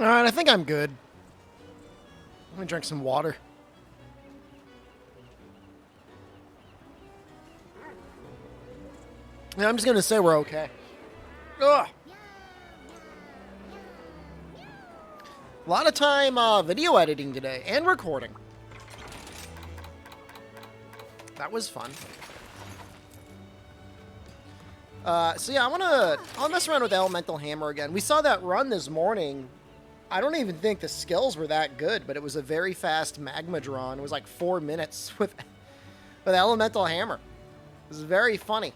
Alright, I think I'm good. Let me drink some water. Yeah, I'm just gonna say we're okay. Ugh. A lot of time video editing today and recording. That was fun. So yeah, I'll mess around with the Elemental Hammer again. We saw that run this morning. I don't even think the skills were that good, but it was a very fast magma draw. It was like 4 minutes with Elemental Hammer. It was very funny.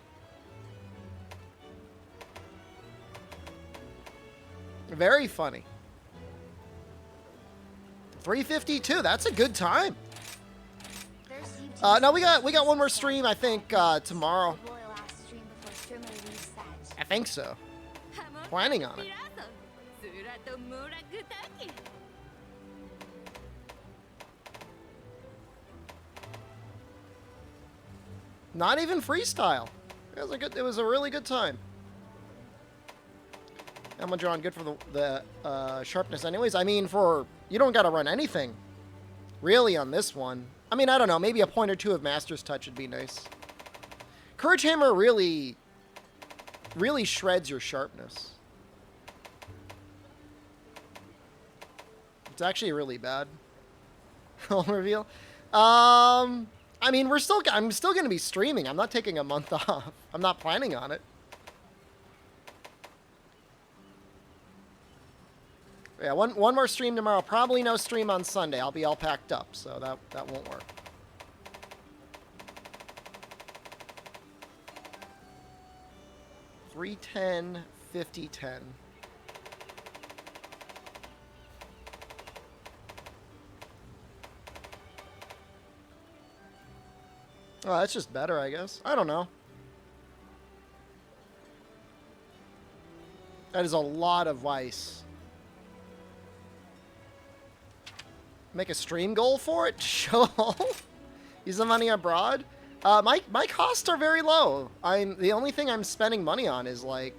Very funny. 352. That's a good time. No, we got one more stream. I think tomorrow. I think so. Planning on it. Not even freestyle. It was a really good time. Emma John, good for the sharpness anyways. I mean, you don't gotta run anything really on this one. I mean, I don't know, maybe a point or two of Master's Touch would be nice. Courage Hammer really shreds your sharpness. It's actually really bad. I'll reveal. I mean, I'm still gonna be streaming. I'm not taking a month off. I'm not planning on it. Yeah, one more stream tomorrow. Probably no stream on Sunday. I'll be all packed up, so that won't work. $310, $50, $10. Oh, that's just better, I guess. I don't know. That is a lot of ice. Make a stream goal for it? Show. Use the money abroad? My costs are very low. The only thing I'm spending money on is like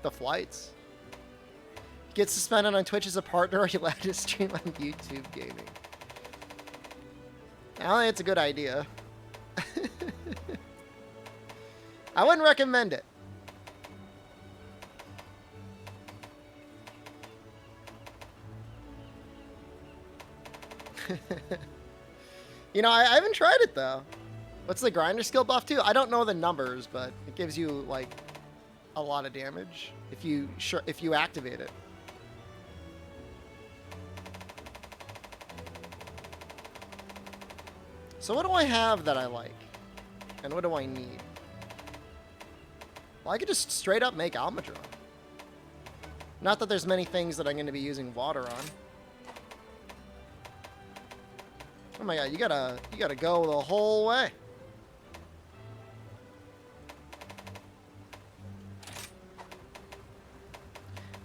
the flights. Gets to spend it on Twitch as a partner, or you let it stream on YouTube gaming. I don't think it's a good idea. I wouldn't recommend it. You know, I haven't tried it though. What's the grinder skill buff too? I don't know the numbers, but it gives you like a lot of damage if you activate it. So what do I have that I like? And what do I need? Well, I could just straight up make Almadron. Not that there's many things that I'm going to be using water on. Oh my god, you gotta go the whole way.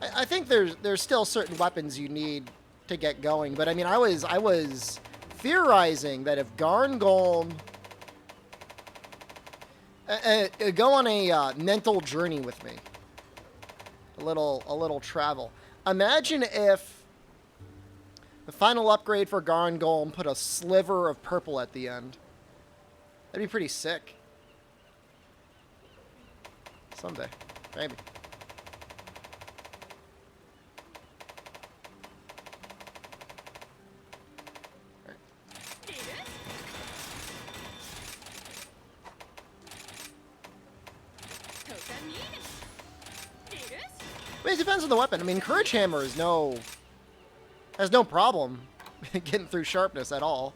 I think there's still certain weapons you need to get going, but I mean I was theorizing that if Garn Golem go on a mental journey with me. A little travel. Imagine if the final upgrade for Garn Golem put a sliver of purple at the end. That'd be pretty sick. Someday. Maybe. I mean, it depends on the weapon. I mean, Courage Hammer has no problem getting through sharpness at all.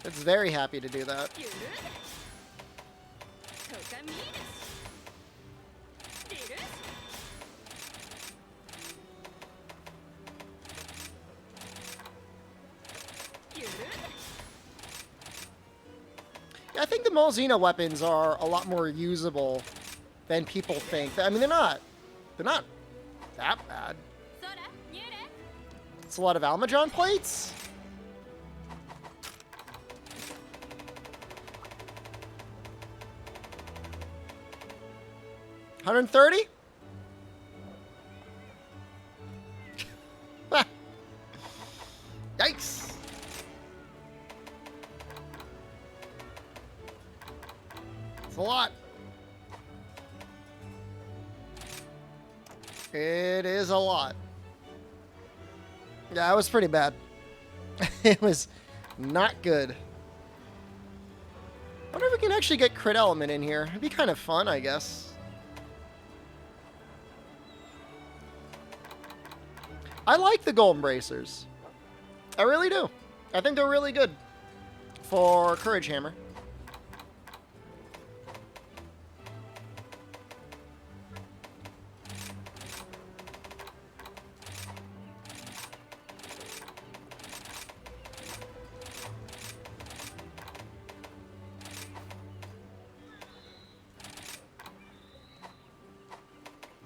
It's very happy to do that. Yeah, I think the Molzino weapons are a lot more usable than people think. I mean, they're not that bad. It's a lot of Almadron plates. 130? a lot. It is a lot. Yeah, it was pretty bad. It was not good. I wonder if we can actually get crit element in here. It'd be kind of fun, I guess. I like the golden bracers. I really do. I think they're really good for Courage Hammer.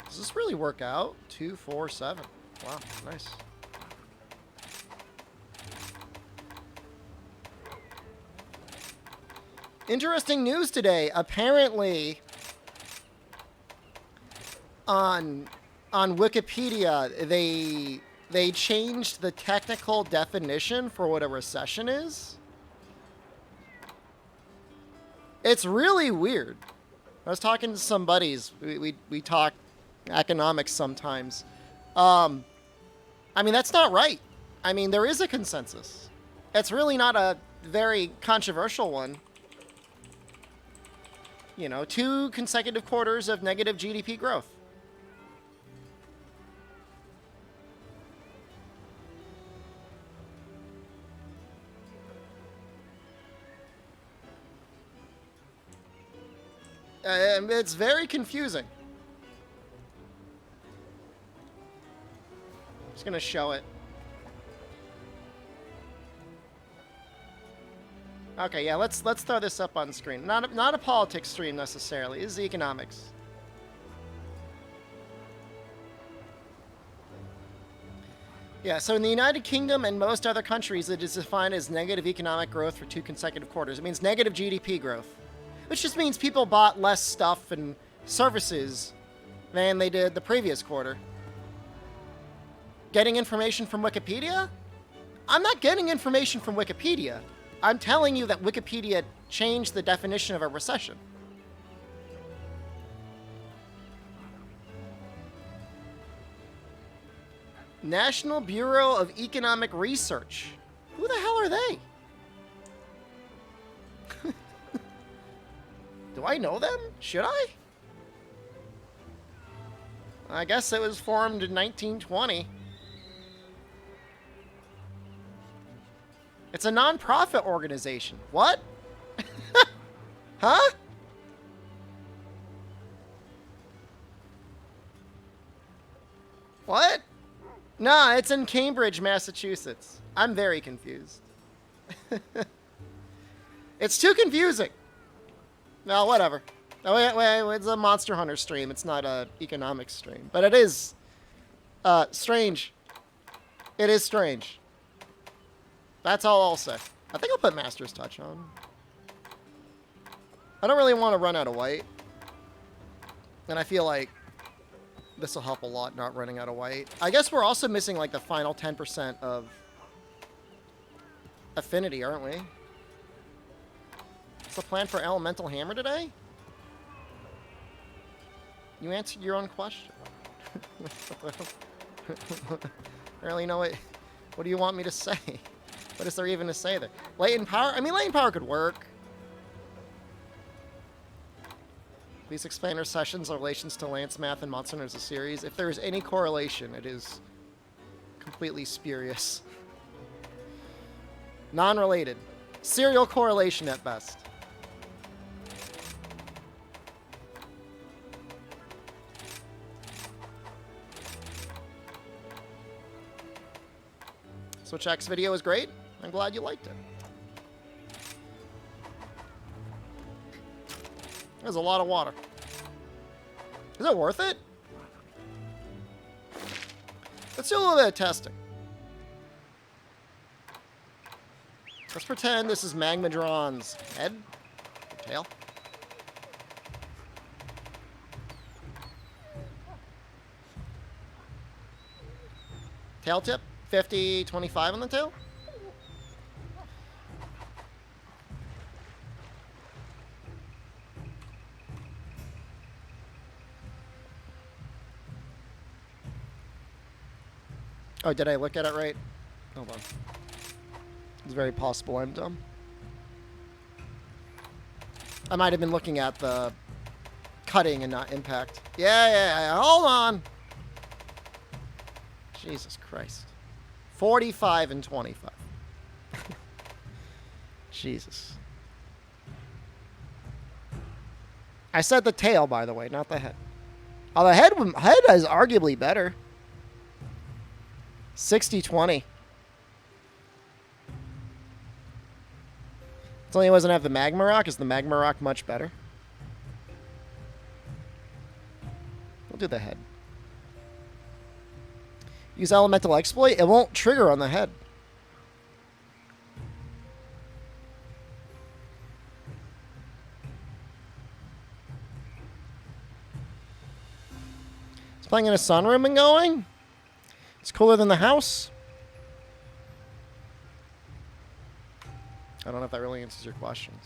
Does this really work out? 2, 4, 7. Wow, nice. Interesting news today. Apparently, on Wikipedia, they changed the technical definition for what a recession is. It's really weird. I was talking to some buddies. We talk economics sometimes. I mean, that's not right. I mean, there is a consensus. It's really not a very controversial one. You know, 2 consecutive quarters of negative GDP growth. It's very confusing. Just gonna show it. Okay, yeah, let's throw this up on screen. Not a politics stream necessarily. This is economics. Yeah, so in the United Kingdom and most other countries, it is defined as negative economic growth for 2 consecutive quarters. It means negative GDP growth, which just means people bought less stuff and services than they did the previous quarter. Getting information from Wikipedia? I'm not getting information from Wikipedia. I'm telling you that Wikipedia changed the definition of a recession. National Bureau of Economic Research. Who the hell are they? Do I know them? Should I? I guess it was formed in 1920. It's a non-profit organization. What? Huh? What? Nah, it's in Cambridge, Massachusetts. I'm very confused. It's too confusing. No, whatever. Oh, wait, it's a Monster Hunter stream. It's not a economics stream. But it is strange. It is strange. That's all I'll say. I think I'll put Master's Touch on. I don't really want to run out of white. And I feel like this will help a lot not running out of white. I guess we're also missing like the final 10% of affinity, aren't we? What's the plan for Elemental Hammer today? You answered your own question. I really know what do you want me to say? What is there even to say there? Latent power? I mean, latent power could work. Please explain our sessions in relations to Lance Math and Monster Hunter as a series. If there is any correlation, it is completely spurious. Non-related. Serial correlation at best. Switch X video is great. I'm glad you liked it. There's a lot of water. Is it worth it? Let's do a little bit of testing. Let's pretend this is Magmadron's head, or tail. Tail tip, 50, 25 on the tail. Oh, did I look at it right? Hold on. It's very possible I'm dumb. I might have been looking at the cutting and not impact. Yeah. Hold on. Jesus Christ. 45 and 25. Jesus. I said the tail, by the way, not the head. Oh, the head is arguably better. 60-20. It's only it doesn't have the magma rock. Is the magma rock much better? We'll do the head. Use elemental exploit. It won't trigger on the head. It's playing in a sunroom and going. It's cooler than the house. I don't know if that really answers your questions.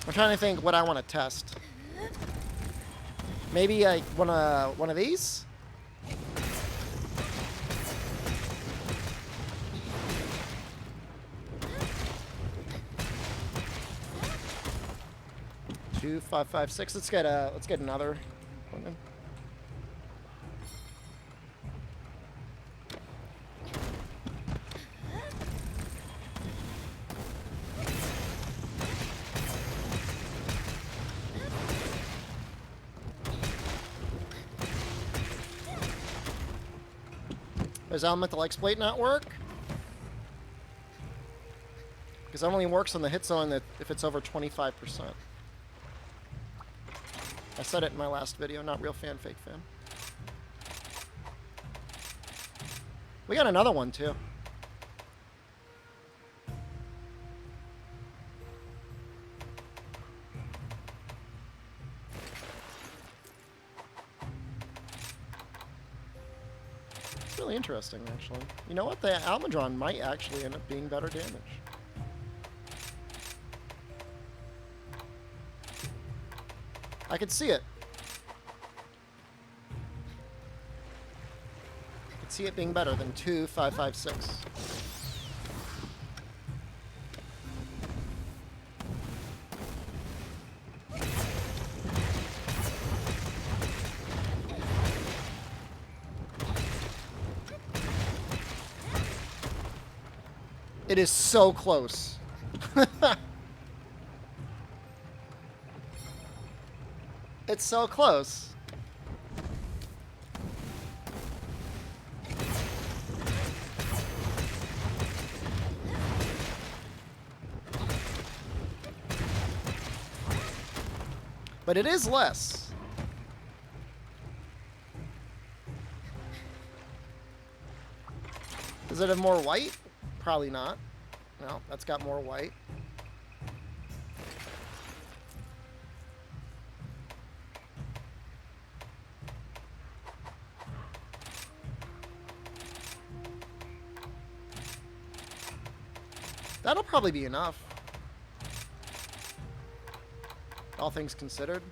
I'm trying to think what I want to test. Maybe like one of these? Two, 5, 5, 6. Let's get another one in. Does elemental exploit not work? Because it only works on the hit zone that if it's over 25%. I said it in my last video, not real fan, fake fan. We got another one too. It's really interesting, actually. You know what? The Almudron might actually end up being better damage. I could see it. I could see it being better than 2, 5, 5, 6. It is so close. It's so close. But it is less. Does it have more white? Probably not. No, that's got more white. That'll probably be enough. All things considered.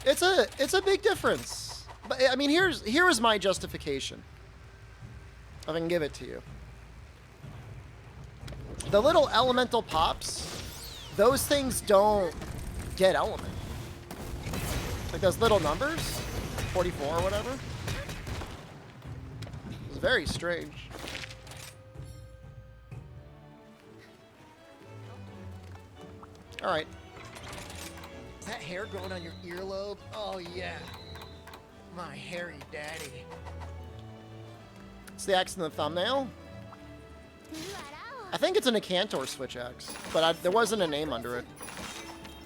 It's a big difference. But I mean, here is my justification. If I can give it to you. The little elemental pops, those things don't get element. Like those little numbers, 44 or whatever. It's very strange. All right. Is that hair growing on your earlobe? Oh, yeah. My hairy daddy. It's the X in the thumbnail. I think it's an Acantor Switch X, but there wasn't a name under it.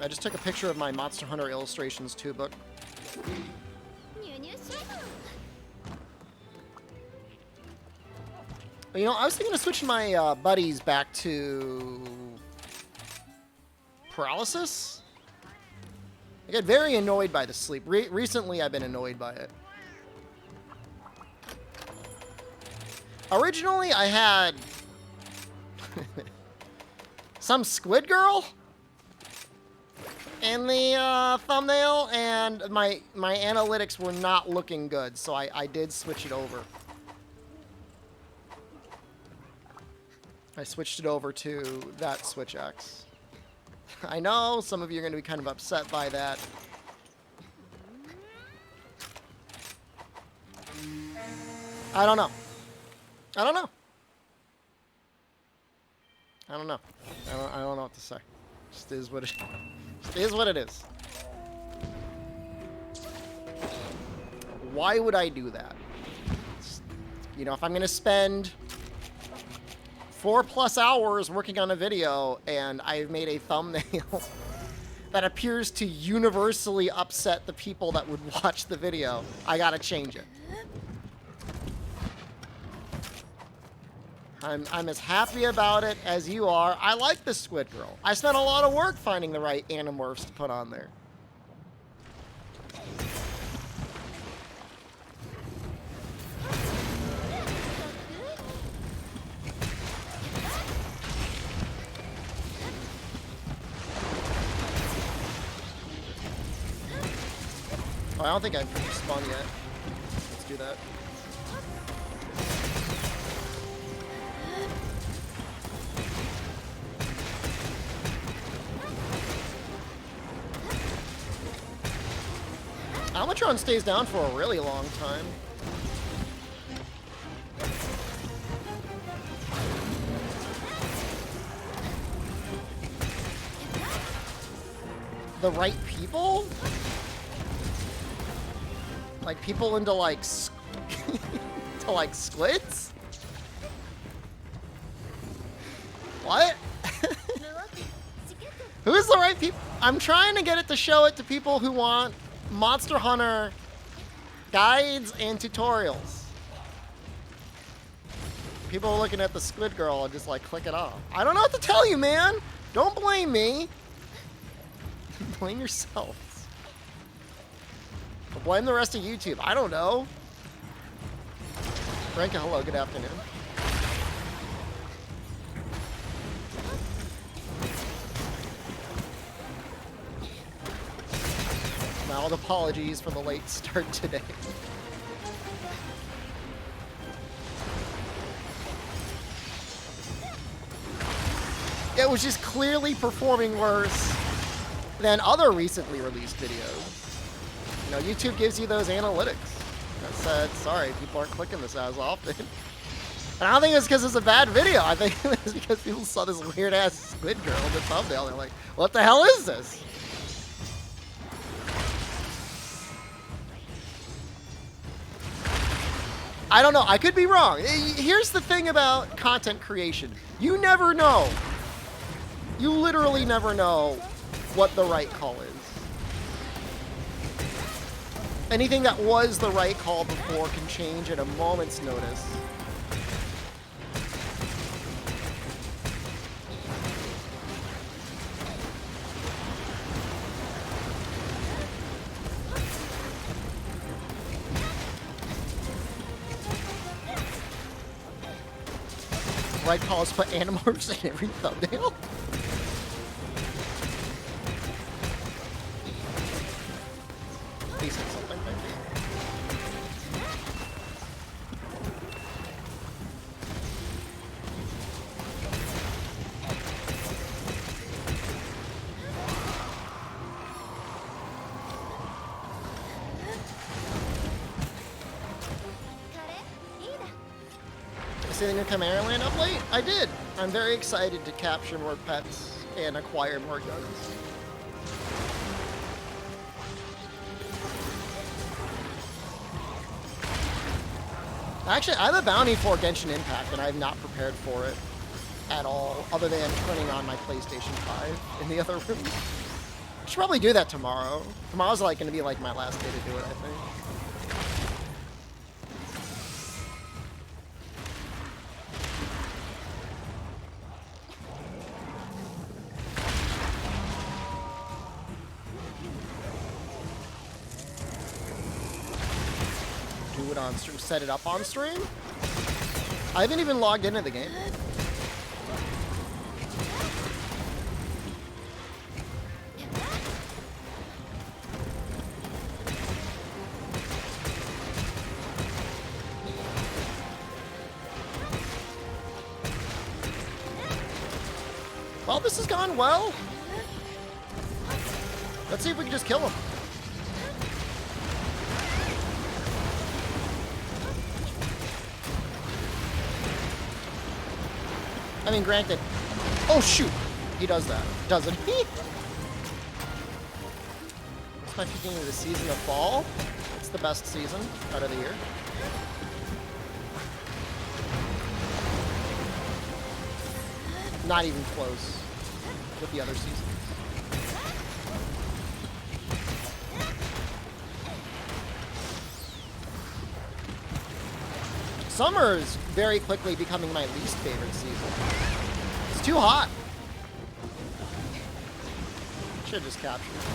I just took a picture of my Monster Hunter Illustrations 2 book. You know, I was thinking of switching my buddies back to paralysis. I get very annoyed by the sleep. Recently, I've been annoyed by it. Originally, I had... some squid girl in the thumbnail, and my analytics were not looking good, so I did switch it over. I switched it over to that Switch X. I know some of you are going to be kind of upset by that. I don't know. I don't know. I don't know. I don't know what to say. Just is what it is. What it is. Why would I do that? You know, if I'm gonna spend 4+ hours working on a video and I've made a thumbnail that appears to universally upset the people that would watch the video, I gotta change it. I'm as happy about it as you are. I like the Squid Girl. I spent a lot of work finding the right Animorphs to put on there. Oh, I don't think I've spun yet. Let's do that. Almatron stays down for a really long time. The right people? Like people into like to like squids? What? Who's the right people? I'm trying to get it to show it to people who want Monster Hunter guides and tutorials. People are looking at the Squid Girl and just like click it off. I don't know what to tell you, man. Don't blame me. Blame yourself. Or blame the rest of YouTube. I don't know. Franka, hello, good afternoon. Mild apologies for the late start today. It was just clearly performing worse than other recently released videos. You know, YouTube gives you those analytics that said, sorry, people aren't clicking this as often. And I don't think it's because it's a bad video. I think it's because people saw this weird-ass Squid Girl in the thumbnail. They're like, what the hell is this? I don't know. I could be wrong. Here's the thing about content creation. You never know. You literally never know what the right call is. Anything that was the right call before can change at a moment's notice. Right call is put Animorphs in every thumbnail. Please hit something, maybe. See the new Chimeraland update? I did. I'm very excited to capture more pets and acquire more guns. Actually, I have a bounty for Genshin Impact, and I have not prepared for it at all, other than turning on my PlayStation 5 in the other room. I should probably do that tomorrow. Tomorrow's like going to be like my last day to do it, I think. Do it on stream. Set it up on stream? I haven't even logged into the game. Well, this has gone well. Let's see if we can just kill him. I mean, granted. Oh, shoot. He does that, doesn't he? It's my beginning of the season of fall. It's the best season out of the year. Not even close with the other seasons. Summer is very quickly becoming my least favorite season. It's too hot. Should just capture it.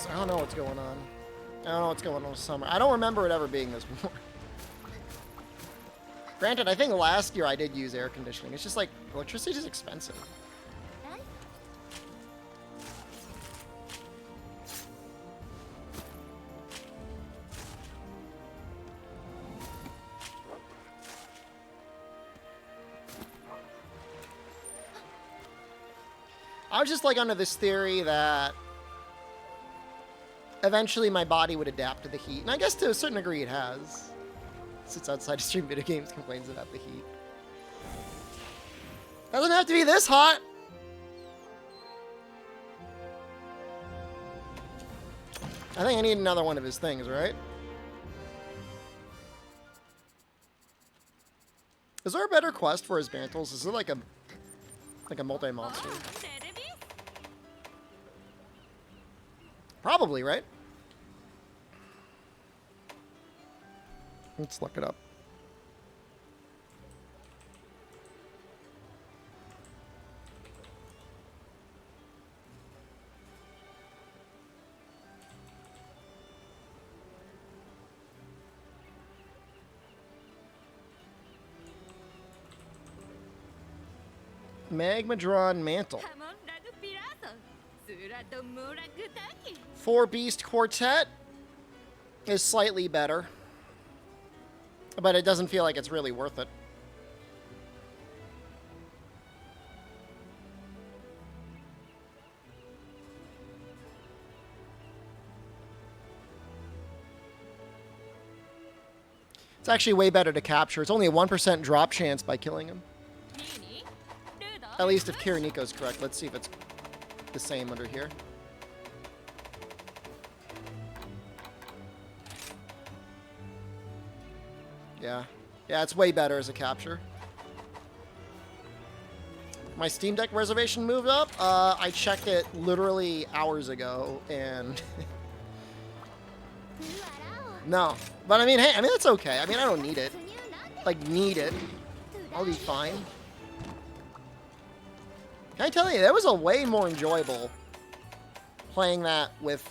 I don't know what's going on. I don't know what's going on with summer. I don't remember it ever being this warm. Granted, I think last year I did use air conditioning. It's just like, electricity is expensive. I was just like under this theory that eventually my body would adapt to the heat. And I guess to a certain degree it has. Sits outside to stream video games, complains about the heat. Doesn't have to be this hot. I think I need another one of his things, right? Is there a better quest for his mantles? Is it like a multi-monster? Probably, right? Let's look it up. Magmadron Mantle. 4 Beast Quartet is slightly better, but it doesn't feel like it's really worth it. It's actually way better to capture. It's only a 1% drop chance by killing him. At least if Kiriniko's correct. Let's see if it's the same under here. Yeah. Yeah, it's way better as a capture. My Steam Deck reservation moved up. I checked it literally hours ago, and... no. But I mean, hey, that's okay. I mean, I don't need it. Like, need it. I'll be fine. Can I tell you, that was a way more enjoyable playing that with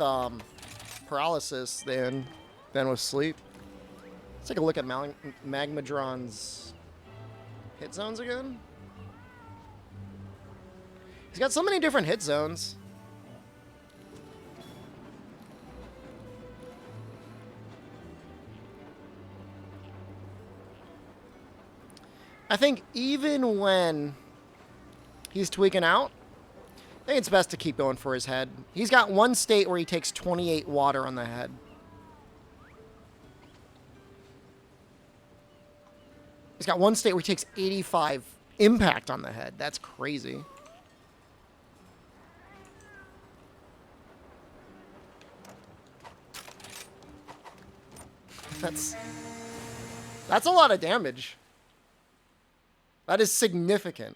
paralysis than with sleep. Let's take a look at Magmadron's hit zones again. He's got so many different hit zones. I think even when he's tweaking out, I think it's best to keep going for his head. He's got one state where he takes 28 water on the head. He's got one state where he takes 85 impact on the head. That's crazy. That's a lot of damage. That is significant.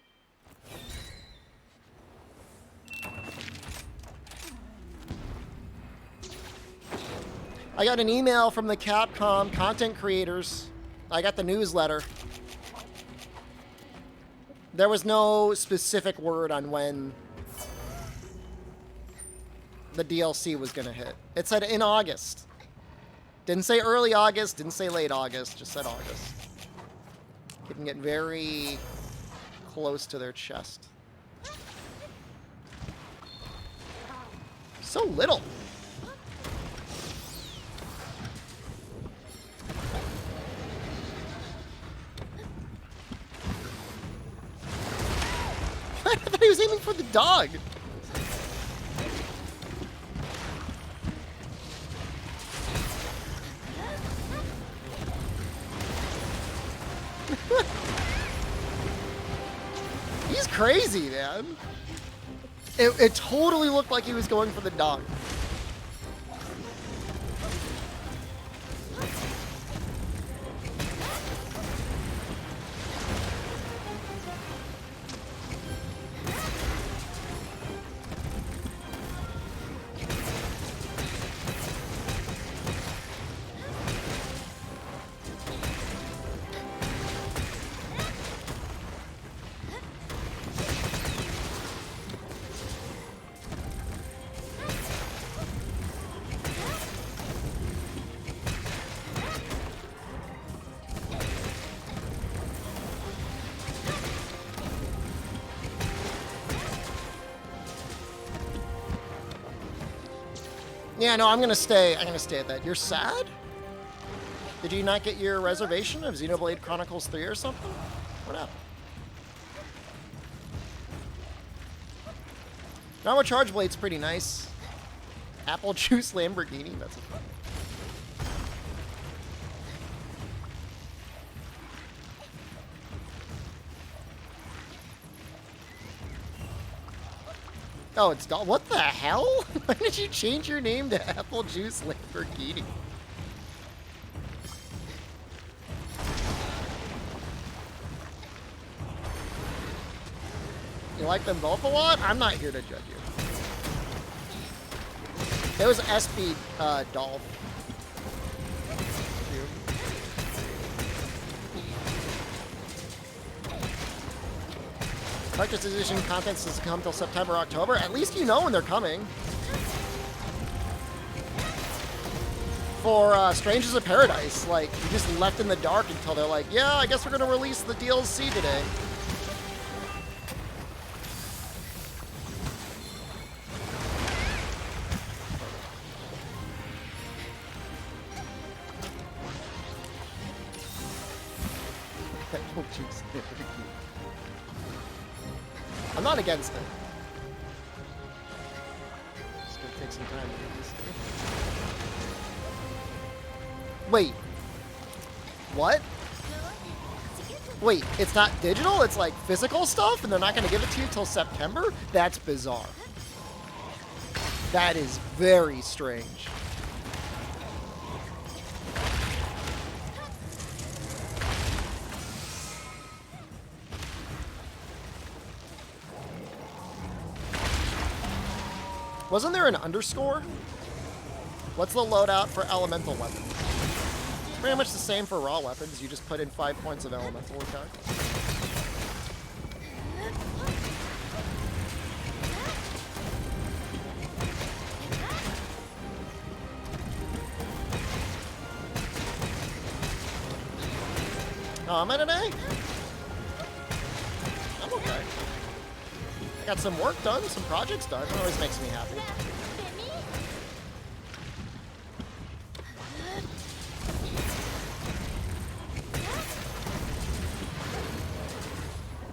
I got an email from the Capcom content creators. I got the newsletter. There was no specific word on when the DLC was going to hit. It said in August. Didn't say early August, didn't say late August, just said August. Keeping it very close to their chest. So little. I thought he was aiming for the dog. He's crazy, man. It totally looked like he was going for the dog. Yeah, no, I'm gonna stay at that. You're sad? Did you not get your reservation of Xenoblade Chronicles 3 or something? What happened? Normal Charge Blade's pretty nice. Apple Juice Lamborghini, that's a fun. Oh, it's Doll. What the hell? Why did you change your name to Apple Juice Lamborghini? You like them both a lot? I'm not here to judge you. It was SB Dolph. Collector's Edition contents doesn't come till September, October. At least you know when they're coming. For Strangers of Paradise, like, you just left in the dark until they're like, yeah, I guess we're gonna release the DLC today. I'm not against it. It's gonna take some time to get this thing. Wait. What? Wait, it's not digital? It's like physical stuff and they're not gonna give it to you till September? That's bizarre. That is very strange. Wasn't there an underscore? What's the loadout for elemental weapons? It's pretty much the same for raw weapons. You just put in 5 points of elemental attack. Oh, I'm at an A? I'm okay. Got some work done, some projects done. It always makes me happy.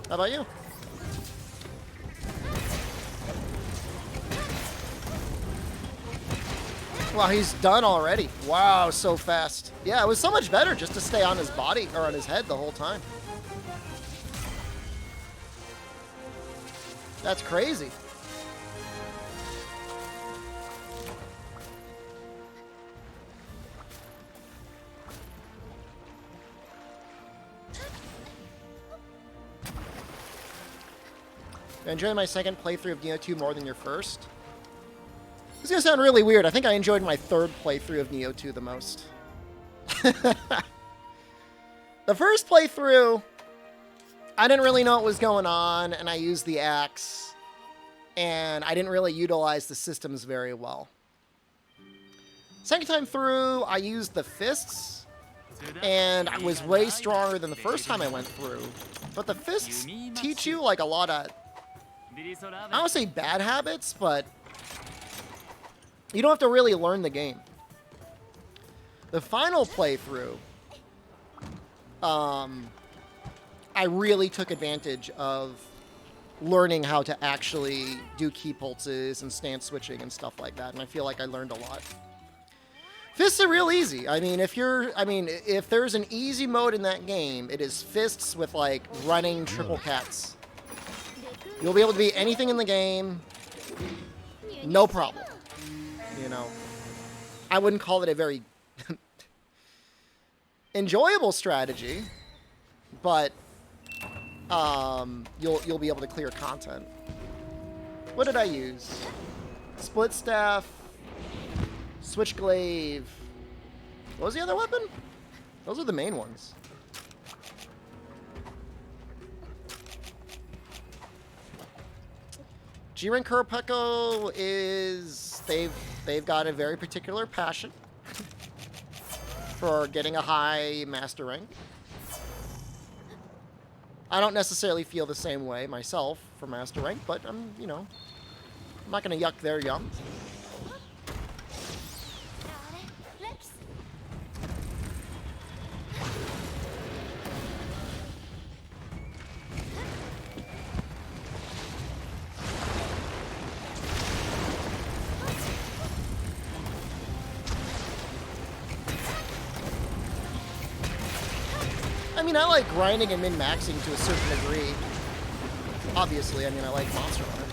How about you? Wow, he's done already. Wow, so fast. Yeah, it was so much better just to stay on his body, or on his head the whole time. That's crazy. I enjoyed my second playthrough of Neo 2 more than your first. It's gonna sound really weird. I think I enjoyed my third playthrough of Neo 2 the most. The first playthrough, I didn't really know what was going on, and I used the axe, and I didn't really utilize the systems very well. Second time through, I used the fists, and I was way stronger than the first time I went through. But the fists teach you like a lot of, I don't want to say bad habits, but you don't have to really learn the game. The final playthrough, I really took advantage of learning how to actually do key pulses and stance switching and stuff like that, and I feel like I learned a lot. Fists are real easy. I mean, if there's an easy mode in that game, it is fists with like running triple cats. You'll be able to beat anything in the game, no problem. You know, I wouldn't call it a very enjoyable strategy, but you'll be able to clear content. What did I use? Split staff, switch glaive. What was the other weapon? Those are the main ones. Jiren Kuropeko is they've got a very particular passion for getting a high master rank. I don't necessarily feel the same way myself for master rank, but I'm not gonna yuck their yum. I mean, I like grinding and min-maxing to a certain degree. Obviously, I mean, I like Monster Hunter.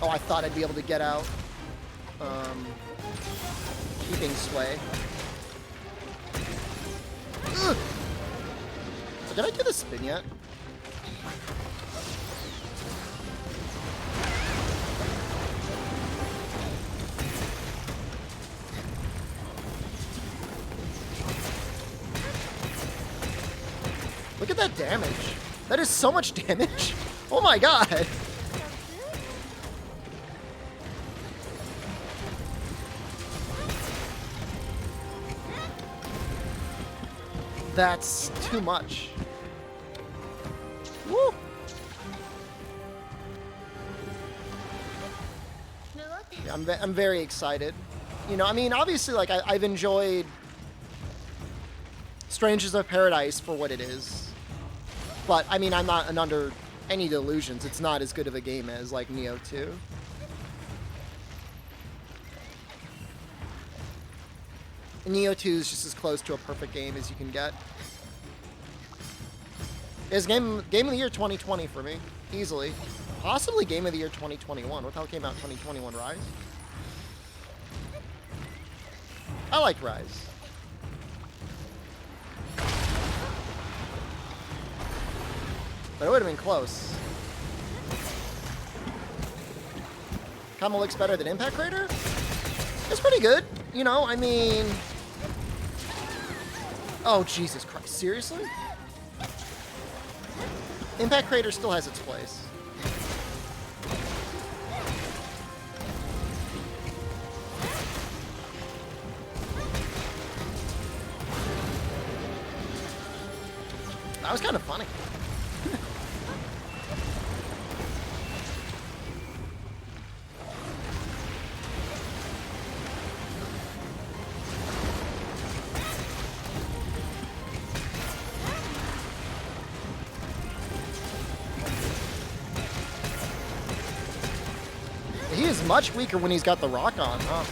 Oh, I thought I'd be able to get out. Keeping sway. Ugh. So did I do the spin yet? Look at that damage. That is so much damage. Oh my god. That's too much. Woo. Yeah, I'm very excited. You know, I mean, obviously, like, I've enjoyed Strangers of Paradise for what it is. But, I mean, I'm not under any delusions. It's not as good of a game as, like, Nioh 2. And Nioh 2 is just as close to a perfect game as you can get. It's game of the year 2020 for me, easily. Possibly game of the year 2021. What the hell came out 2021? Rise? I like Rise. But it would have been close. Kama looks better than Impact Crater? It's pretty good. You know, I mean... Oh, Jesus Christ. Seriously? Impact Crater still has its place. That was kind of funny. He is much weaker when he's got the rock on, huh?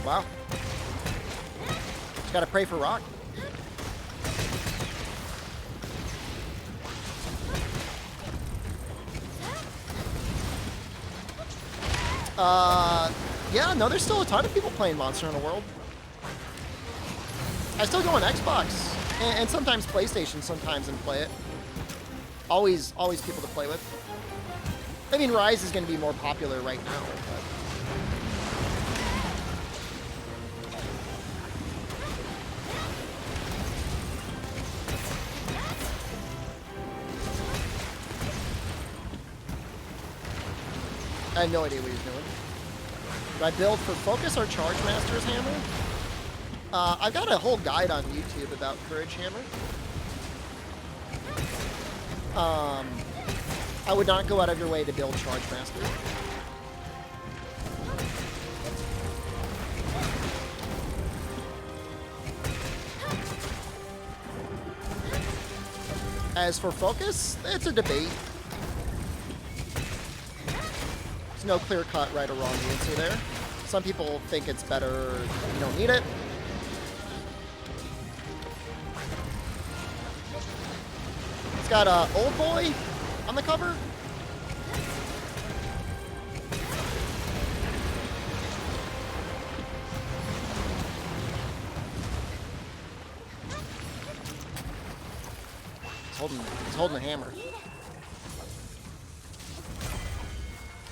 Wow. Just gotta pray for rock. Yeah, no, there's still a ton of people playing Monster Hunter World. I still go on Xbox and sometimes PlayStation sometimes and play it. Always people to play with. I mean, Rise is going to be more popular right now, but... I had no idea what he was doing. Do I build for Focus or Charge Master's Hammer? I've got a whole guide on YouTube about Courage Hammer. I would not go out of your way to build Charge Master. As for focus, it's a debate. There's no clear-cut right or wrong answer there. Some people think it's better, you don't need it. It's got Old Boy on the cover. He's holding a hammer.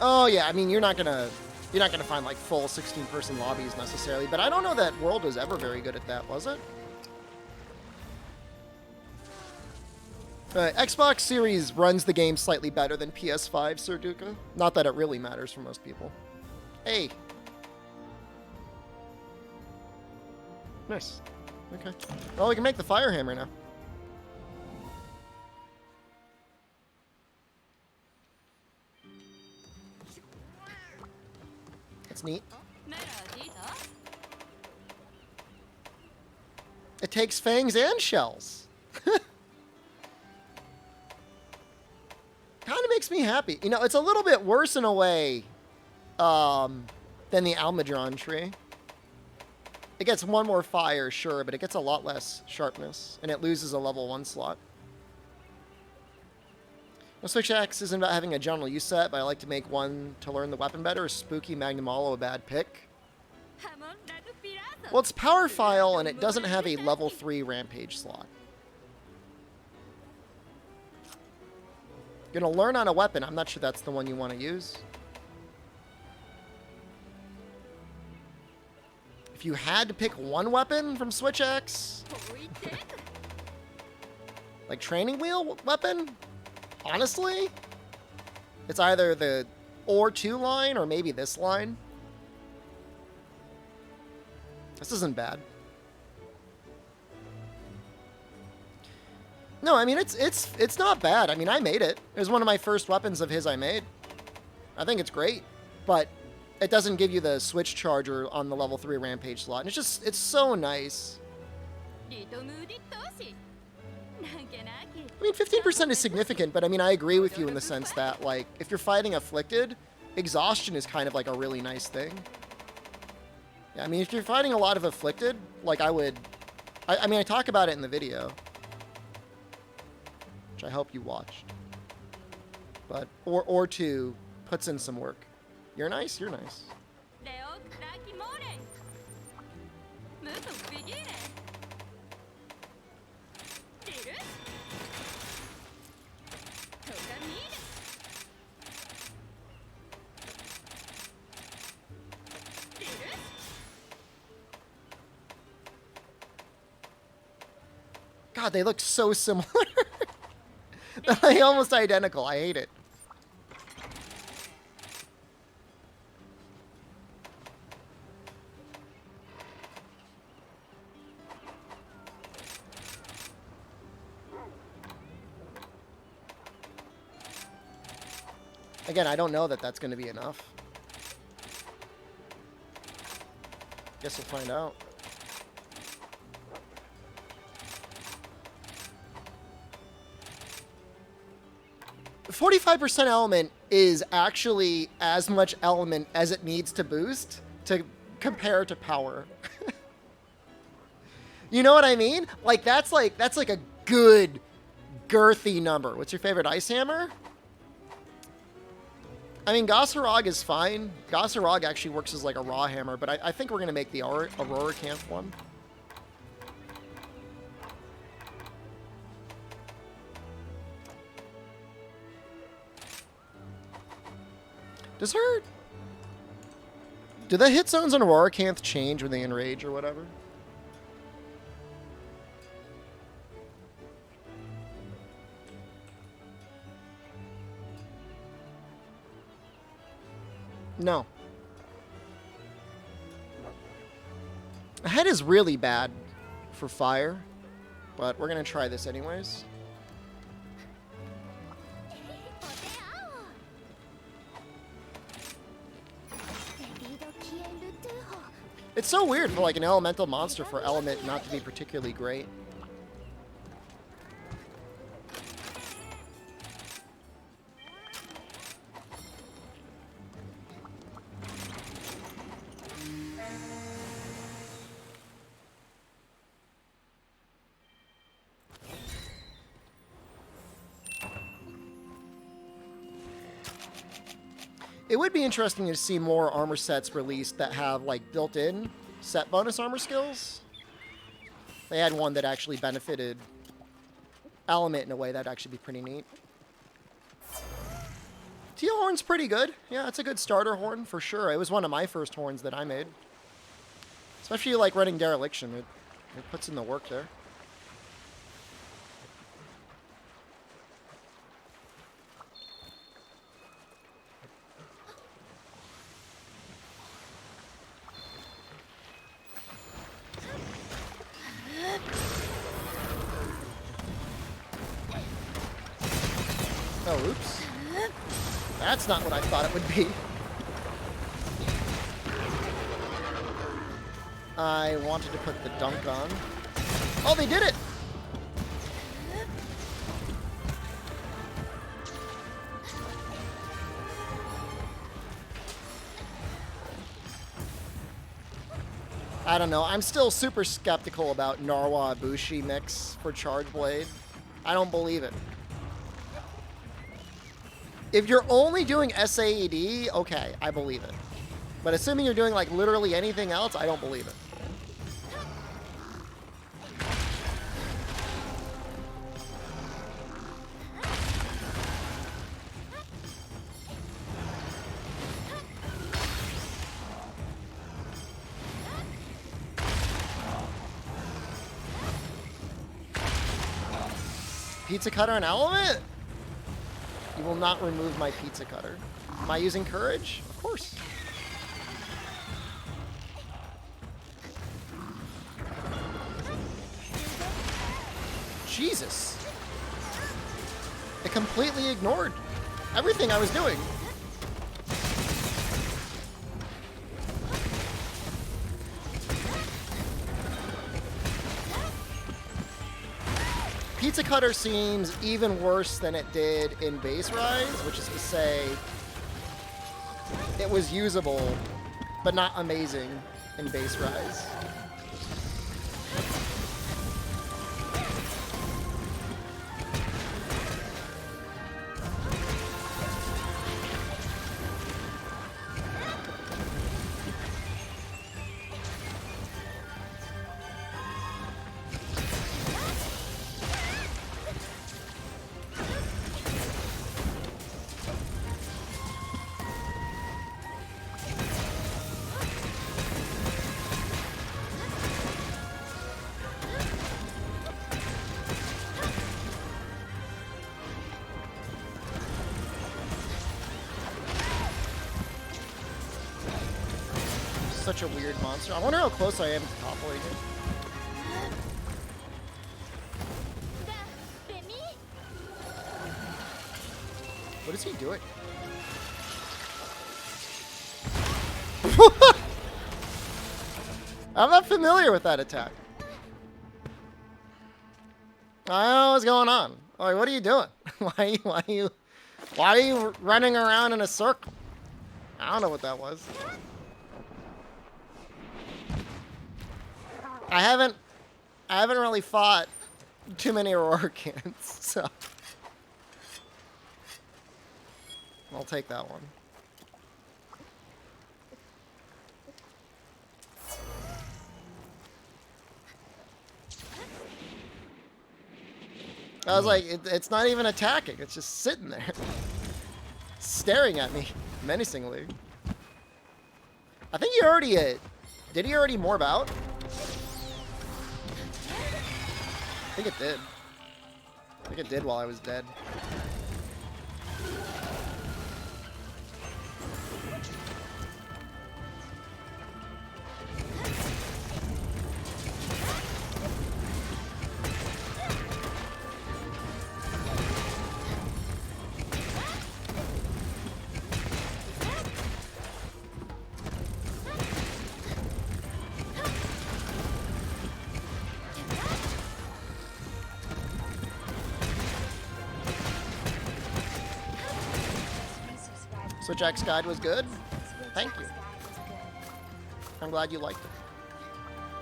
Oh yeah, I mean you're not gonna find like full 16-person lobbies necessarily, but I don't know that World was ever very good at that, was it? Xbox Series runs the game slightly better than PS5, Sir Duca. Not that it really matters for most people. Hey. Nice. Okay. Well, we can make the fire hammer now. That's neat. It takes fangs and shells. Kind of makes me happy. You know, it's a little bit worse in a way than the Almudron tree. It gets one more fire, sure, but it gets a lot less sharpness, and it loses a level 1 slot. No Switch Axe isn't about having a general use set, but I like to make one to learn the weapon better. Is Spooky Magnum Hollow a bad pick? Well, it's Power File, and it doesn't have a level 3 Rampage slot. You're gonna learn on a weapon. I'm not sure that's the one you want to use. If you had to pick one weapon from Switch X, like training wheel weapon, honestly, it's either the or 2 line or maybe this line. This isn't bad. No, I mean, it's not bad. I mean, I made it. It was one of my first weapons of his I made. I think it's great, but it doesn't give you the switch charger on the level 3 Rampage slot. And it's so nice. I mean, 15% is significant, but I mean, I agree with you in the sense that, like, if you're fighting Afflicted, exhaustion is kind of like a really nice thing. Yeah, I mean, if you're fighting a lot of Afflicted, like I mean, I talk about it in the video, which I hope you watched. But, or 2 puts in some work. You're nice, you're nice. God, they look so similar. They're like almost identical. I hate it. Again, I don't know that that's going to be enough. Guess we'll find out. 45% element is actually as much element as it needs to boost to compare to power. You know what I mean? Like that's like a good girthy number. What's your favorite ice hammer? I mean, Gossarog is fine. Gossarog actually works as like a raw hammer, but I think we're gonna make the Aurora Camp one. Do the hit zones on Aurora Canth change when they enrage or whatever? No. Head is really bad for fire, but we're gonna try this anyways. It's so weird for like an elemental monster for element not to be particularly great. It would be interesting to see more armor sets released that have like built-in set bonus armor skills. They had one that actually benefited element in a way that'd actually be pretty neat. Teal horn's pretty good. Yeah, it's a good starter horn for sure. It was one of my first horns that I made. Especially like running dereliction. It puts in the work there. Oh, oops. That's not what I thought it would be. I wanted to put the dunk on. Oh, they did it! I don't know. I'm still super skeptical about Narwa Ibushi mix for Charge Blade. I don't believe it. If you're only doing SAED, okay, I believe it. But assuming you're doing like literally anything else, I don't believe it. Pizza cutter and element? You will not remove my pizza cutter. Am I using courage? Of course. Jesus. It completely ignored everything I was doing. Pizza cutter seems even worse than it did in base rise, which is to say it was usable but not amazing in base rise. Such a weird monster. I wonder how close I am to toppling it. What is he doing? I'm not familiar with that attack. I don't know what's going on. Like, what are you doing? Why are you running around in a circle? I don't know what that was. I haven't really fought too many Rorikans, so I'll take that one. I was like, it's not even attacking, it's just sitting there, staring at me menacingly. I think he already did he already morph out? I think it did. I think it did while I was dead. Switch X guide was good. Thank you. I'm glad you liked it.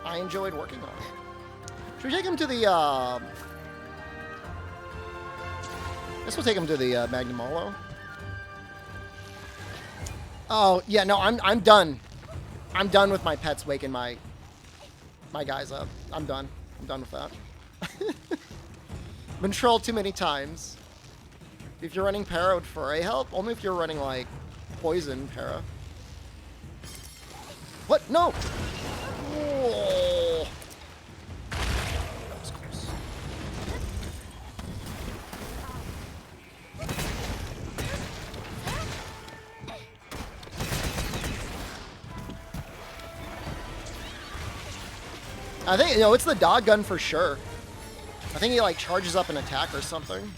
I enjoyed working on it. Should we take him to the, I guess we'll take him to the, Magnumolo. Oh, yeah, no, I'm done. I'm done with my pets waking my guys up. I'm done. I'm done with that. Been trolled too many times. If you're running para, would Foray help? Only if you're running, like, poison para. What? No! Whoa. That was close. I think, you know, it's the dog gun for sure. I think he, like, charges up an attack or something.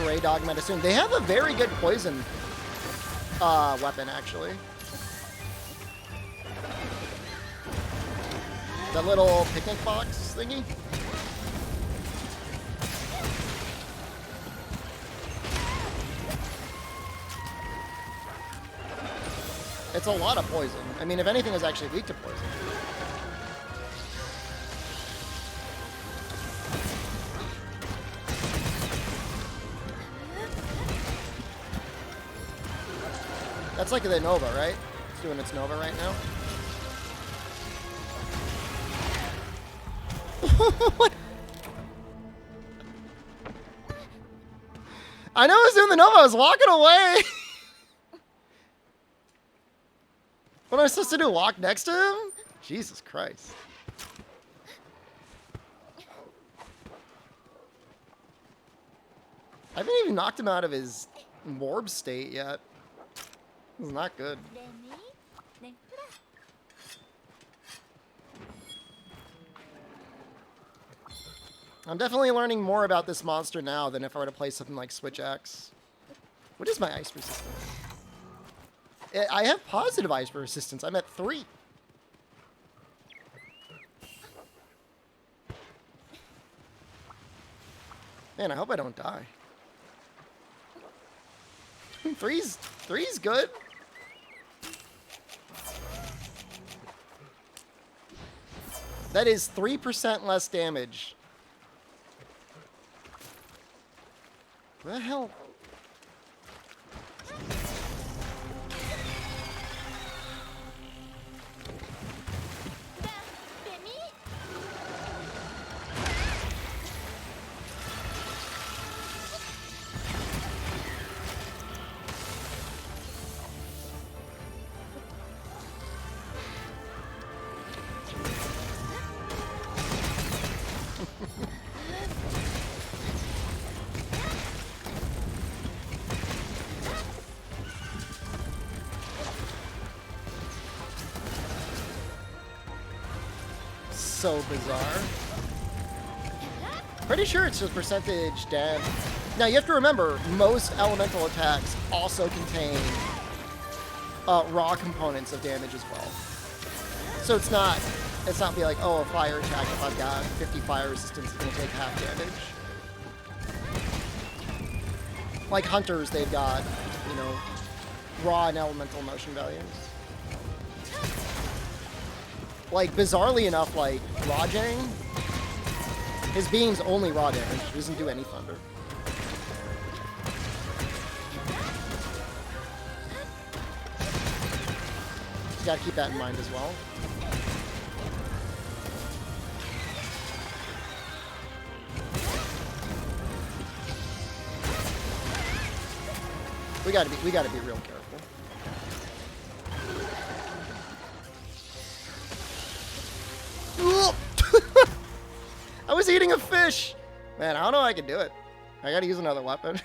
Ray Dog Medicine. They have a very good poison weapon, actually. That little picnic box thingy. It's a lot of poison. I mean, if anything, is actually weak to poison. That's like the Nova, right? It's doing its Nova right now. What? I know I was doing the Nova. I was walking away. What am I supposed to do? Walk next to him? Jesus Christ. I haven't even knocked him out of his morb state yet. This is not good. I'm definitely learning more about this monster now than if I were to play something like Switch X. What is my ice resistance? I have positive ice resistance. I'm at 3. Man, I hope I don't die. Three's good. That is 3% less damage. What the hell? So bizarre. Pretty sure it's just percentage damage. Now you have to remember, most elemental attacks also contain raw components of damage as well. So it's not be like, oh, a fire attack, if I've got 50 fire resistance, it's gonna take half damage. Like hunters, they've got, you know, raw and elemental motion values. Like, bizarrely enough, like, Rajang, his beam's only raw damage. He doesn't do any thunder. You gotta keep that in mind as well. We gotta be real careful. I was eating a fish! Man, I don't know how I can do it. I gotta use another weapon.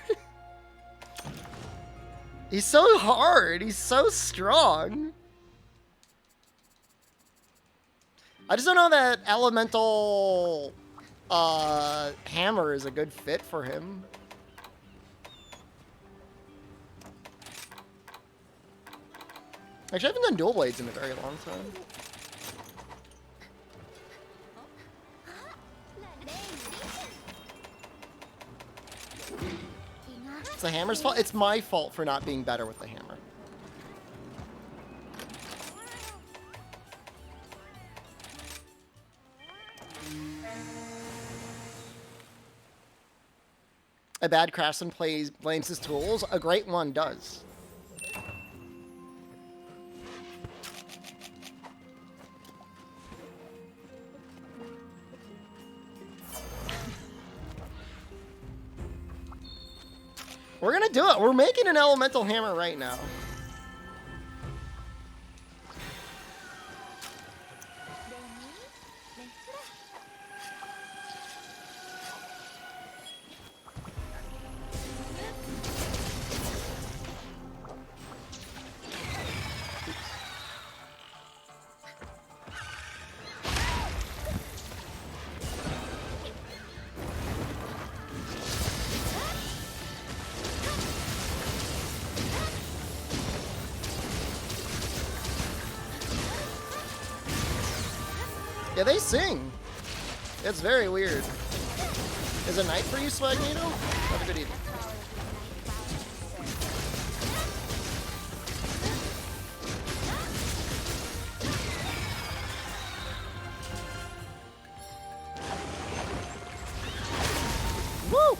He's so hard. He's so strong. I just don't know that elemental hammer is a good fit for him. Actually, I haven't done dual blades in a very long time. It's the hammer's fault? It's my fault for not being better with the hammer. A bad craftsman blames his tools. A great one does. We're gonna do it. We're making an elemental hammer right now. Yeah, they sing. It's very weird. Is it night for you, Swagnito? Have a good evening. Woo!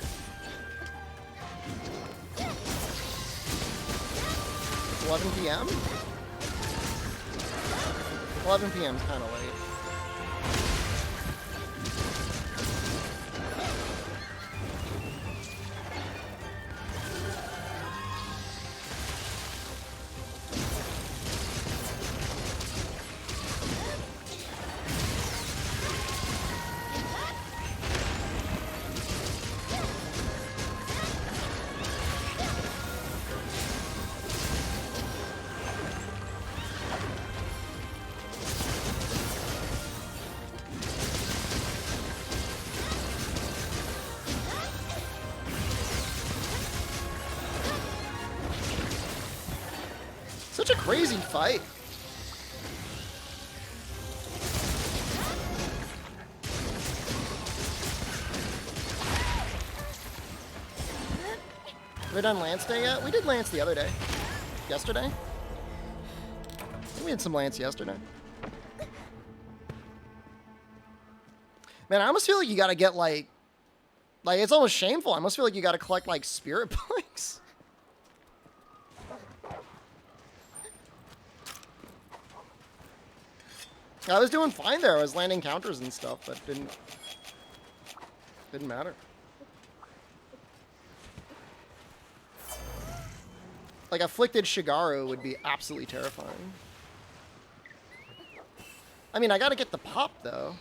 11 p.m.? 11 p.m. is kind of late. Such a crazy fight. Have we done Lance Day yet? We did Lance the other day. Yesterday? I think we had some Lance yesterday. Man, I almost feel like you gotta get like it's almost shameful. I almost feel like you gotta collect like spirit points. I was doing fine there. I was landing counters and stuff, but didn't matter. Like, Afflicted Shigaru would be absolutely terrifying. I mean, I gotta get the pop, though.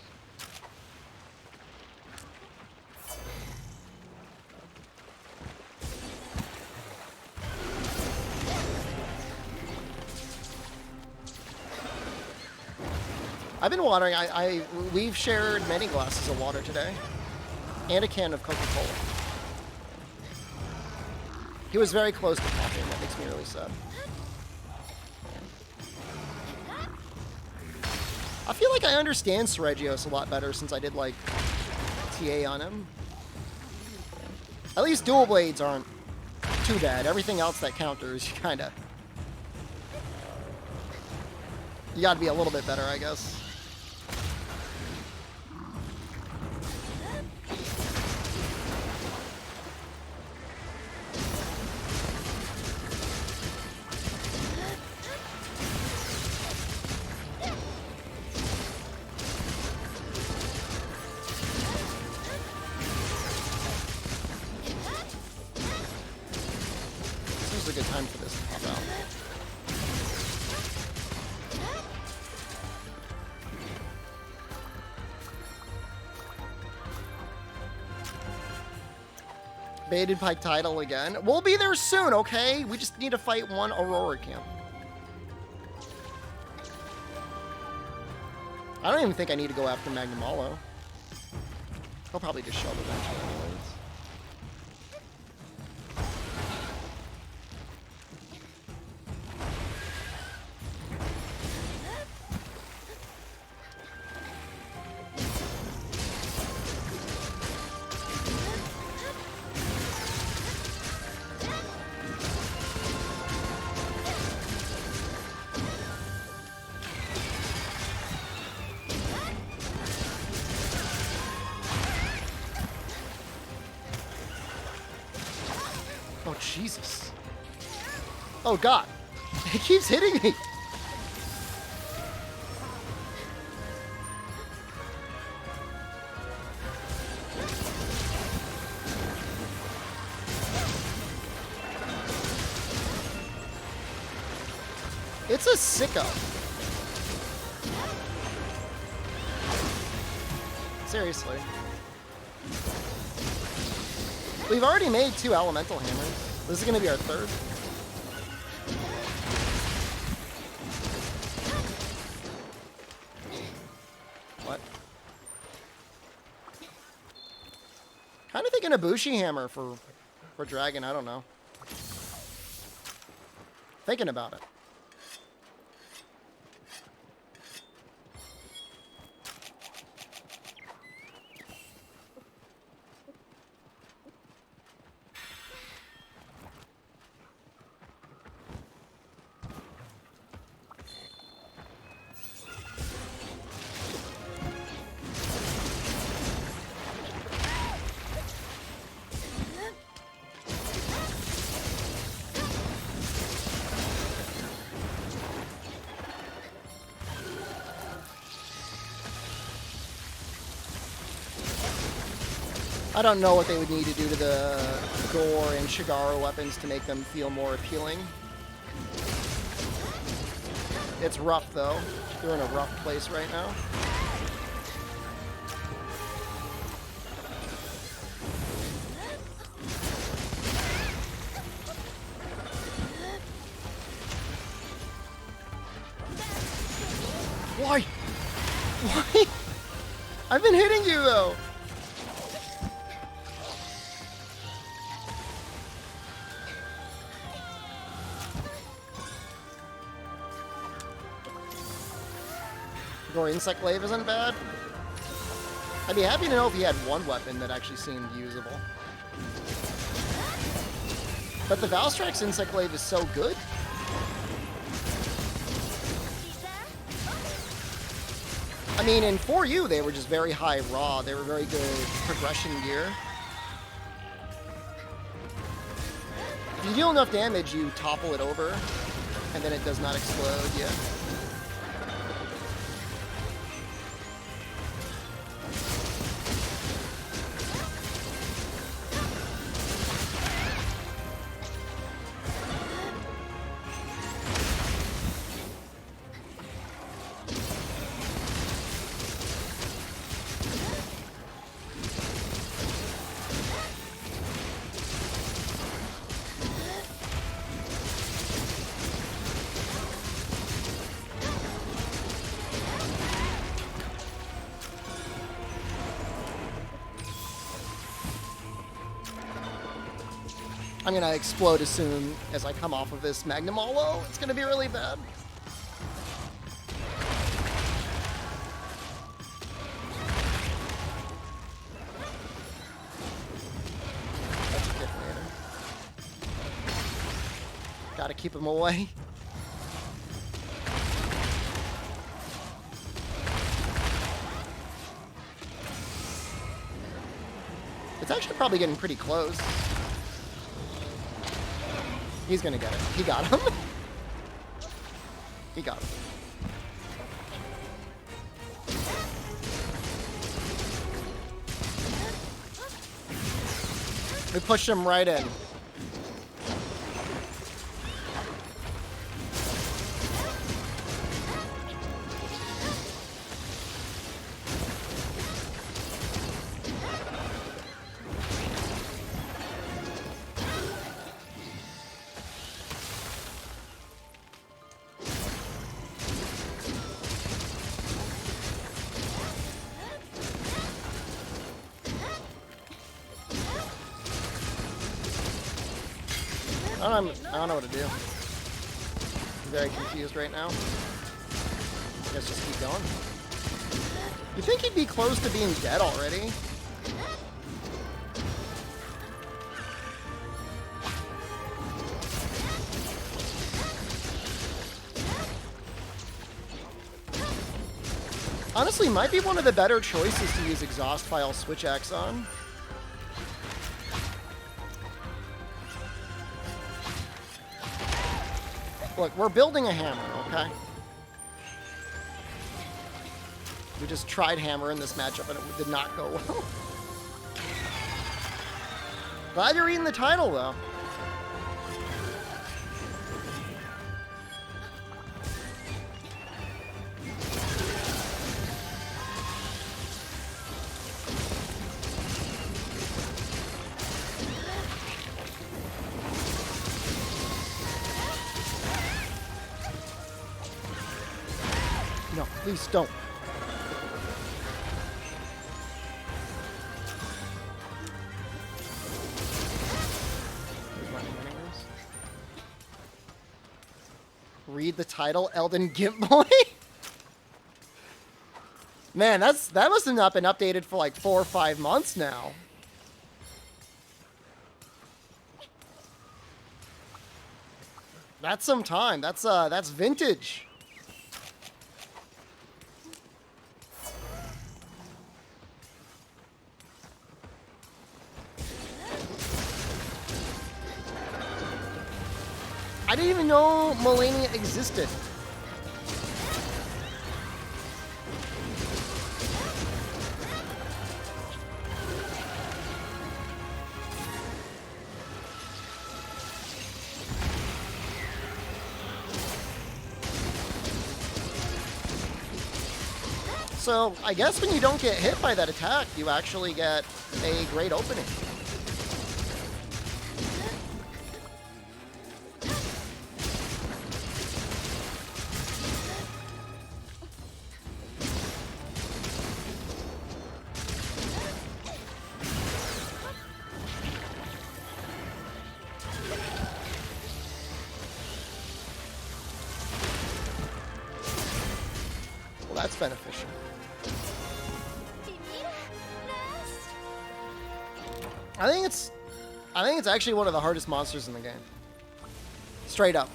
I've been watering. We've shared many glasses of water today, and a can of Coca-Cola. He was very close to popping. That makes me really sad. I feel like I understand Seregios a lot better since I did like TA on him. At least dual blades aren't too bad. Everything else that counters, you gotta be a little bit better, I guess. This is a good time for this to pop out. Baited Pike title again. We'll be there soon, okay? We just need to fight one Aurora camp. I don't even think I need to go after Magnamalo. He'll probably just show up eventually anyways. Oh, Jesus. Oh, God. It keeps hitting me. It's a sicko. Seriously. We've already made 2 elemental hammers. This is going to be our 3rd. What? Kind of thinking a Bushi hammer for Dragon. I don't know. Thinking about it. I don't know what they would need to do to the Gore and Shigaro weapons to make them feel more appealing. It's rough, though. They're in a rough place right now. Why? Why? I've been hitting you, though. Gore Insect Glaive isn't bad. I'd be happy to know if he had one weapon that actually seemed usable. But the Valstrax Insect Glaive is so good. I mean, in 4U, they were just very high raw. They were very good progression gear. If you deal enough damage, you topple it over, and then it does not explode, yeah. I'm gonna explode as soon as I come off of this Magnamalo. It's gonna be really bad. That's a detonator. Gotta keep him away. It's actually probably getting pretty close. He's gonna get it. He got him. He got him. We pushed him right in. I don't know what to do. I'm very confused right now. I guess just keep going. You think he'd be close to being dead already? Honestly, might be one of the better choices to use exhaust file switch axe on. Look, we're building a hammer, okay? We just tried hammer in this matchup and it did not go well. Glad you're reading the title, though. No, please don't. Read the title, Elden Gimp Boy? Man, that must have not been updated for like 4 or 5 months now. That's some time. That's vintage. I didn't even know Melania existed. So, I guess when you don't get hit by that attack, you actually get a great opening. That's beneficial. I think it's actually one of the hardest monsters in the game. Straight up.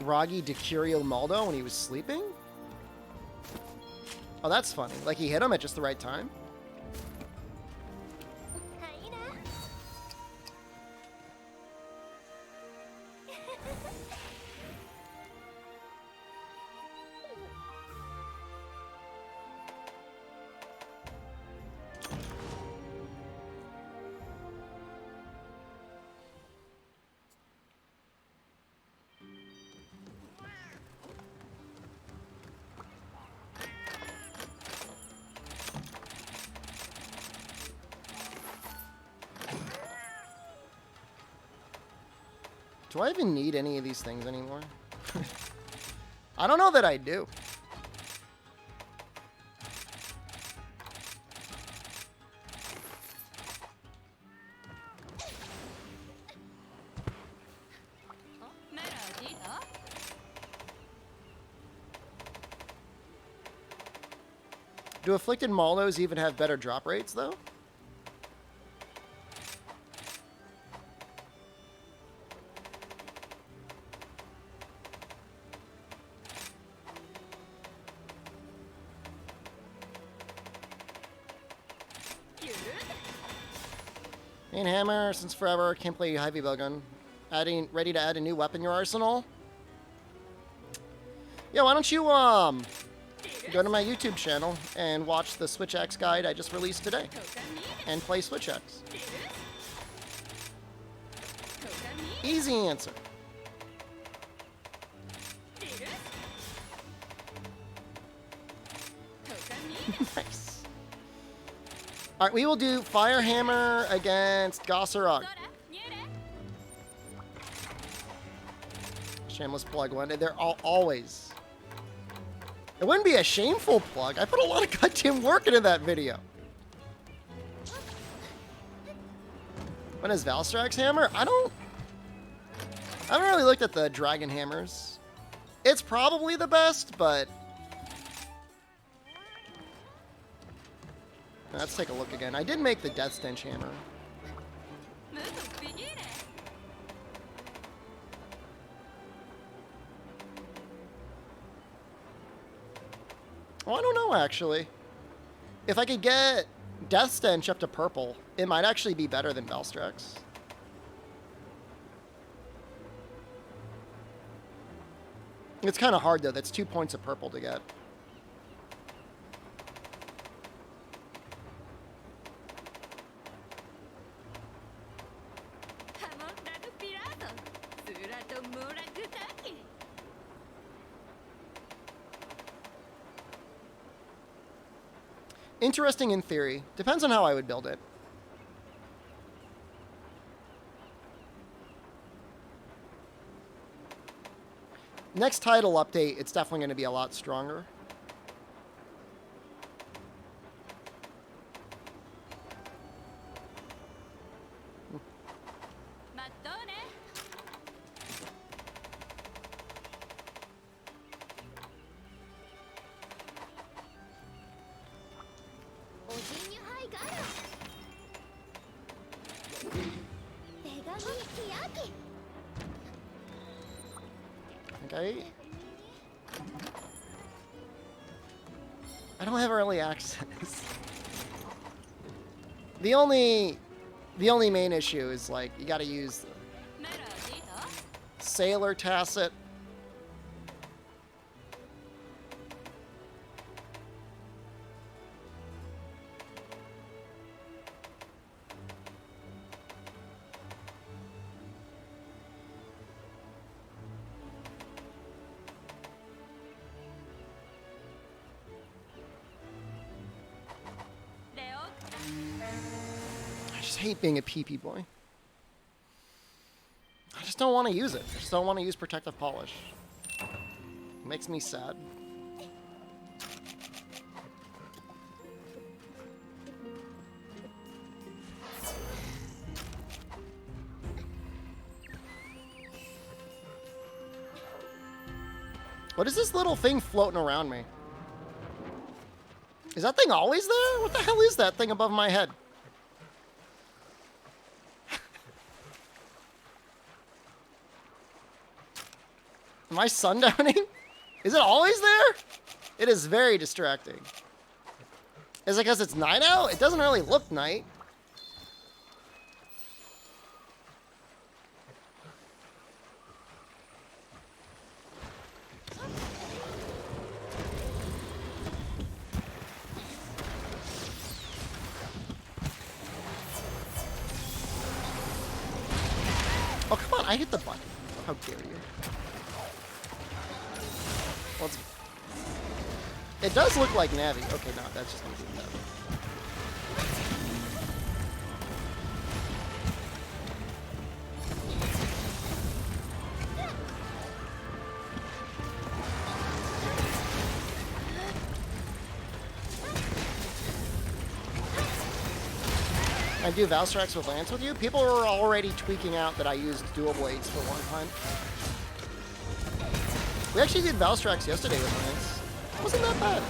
Ragi Decurio Maldo when he was sleeping? Oh, that's funny. Like he hit him at just the right time? Do I even need any of these things anymore? I don't know that I do. Do afflicted Maldos even have better drop rates, though? Main hammer, since forever, can't play heavy bowgun. Ready to add a new weapon in your arsenal? Yeah, why don't you go to my YouTube channel and watch the Switch Axe guide I just released today, and play Switch Axe. Easy answer. Nice. Alright, we will do Fire Hammer against Gosserog. Shameless plug one. They're always. It wouldn't be a shameful plug. I put a lot of goddamn work into that video. When is Valstrak's hammer? I haven't really looked at the dragon hammers. It's probably the best, but let's take a look again. I did make the Death Stench hammer. Oh, I don't know, actually. If I could get Death Stench up to purple, it might actually be better than Valstrak's. It's kind of hard, though. That's 2 points of purple to get. Interesting in theory. Depends on how I would build it. Next title update, it's definitely going to be a lot stronger. Okay. I don't have early access. The only main issue is, like, you gotta use Sailor Tacit. I just hate being a PP boy. I just don't want to use it. I just don't want to use Protective Polish. It makes me sad. What is this little thing floating around me? Is that thing always there? What the hell is that thing above my head? Am I sundowning? Is it always there? It is very distracting. Is it because it's night out? It doesn't really look night. Oh, come on, I hit the button. How dare you. Well, it does look like Navi. Okay, no, that's just gonna be Navi. I do Valstrax with Lance with you. People were already tweaking out that I used dual blades for one time. We actually did Valstrax yesterday with Lance. It wasn't that bad.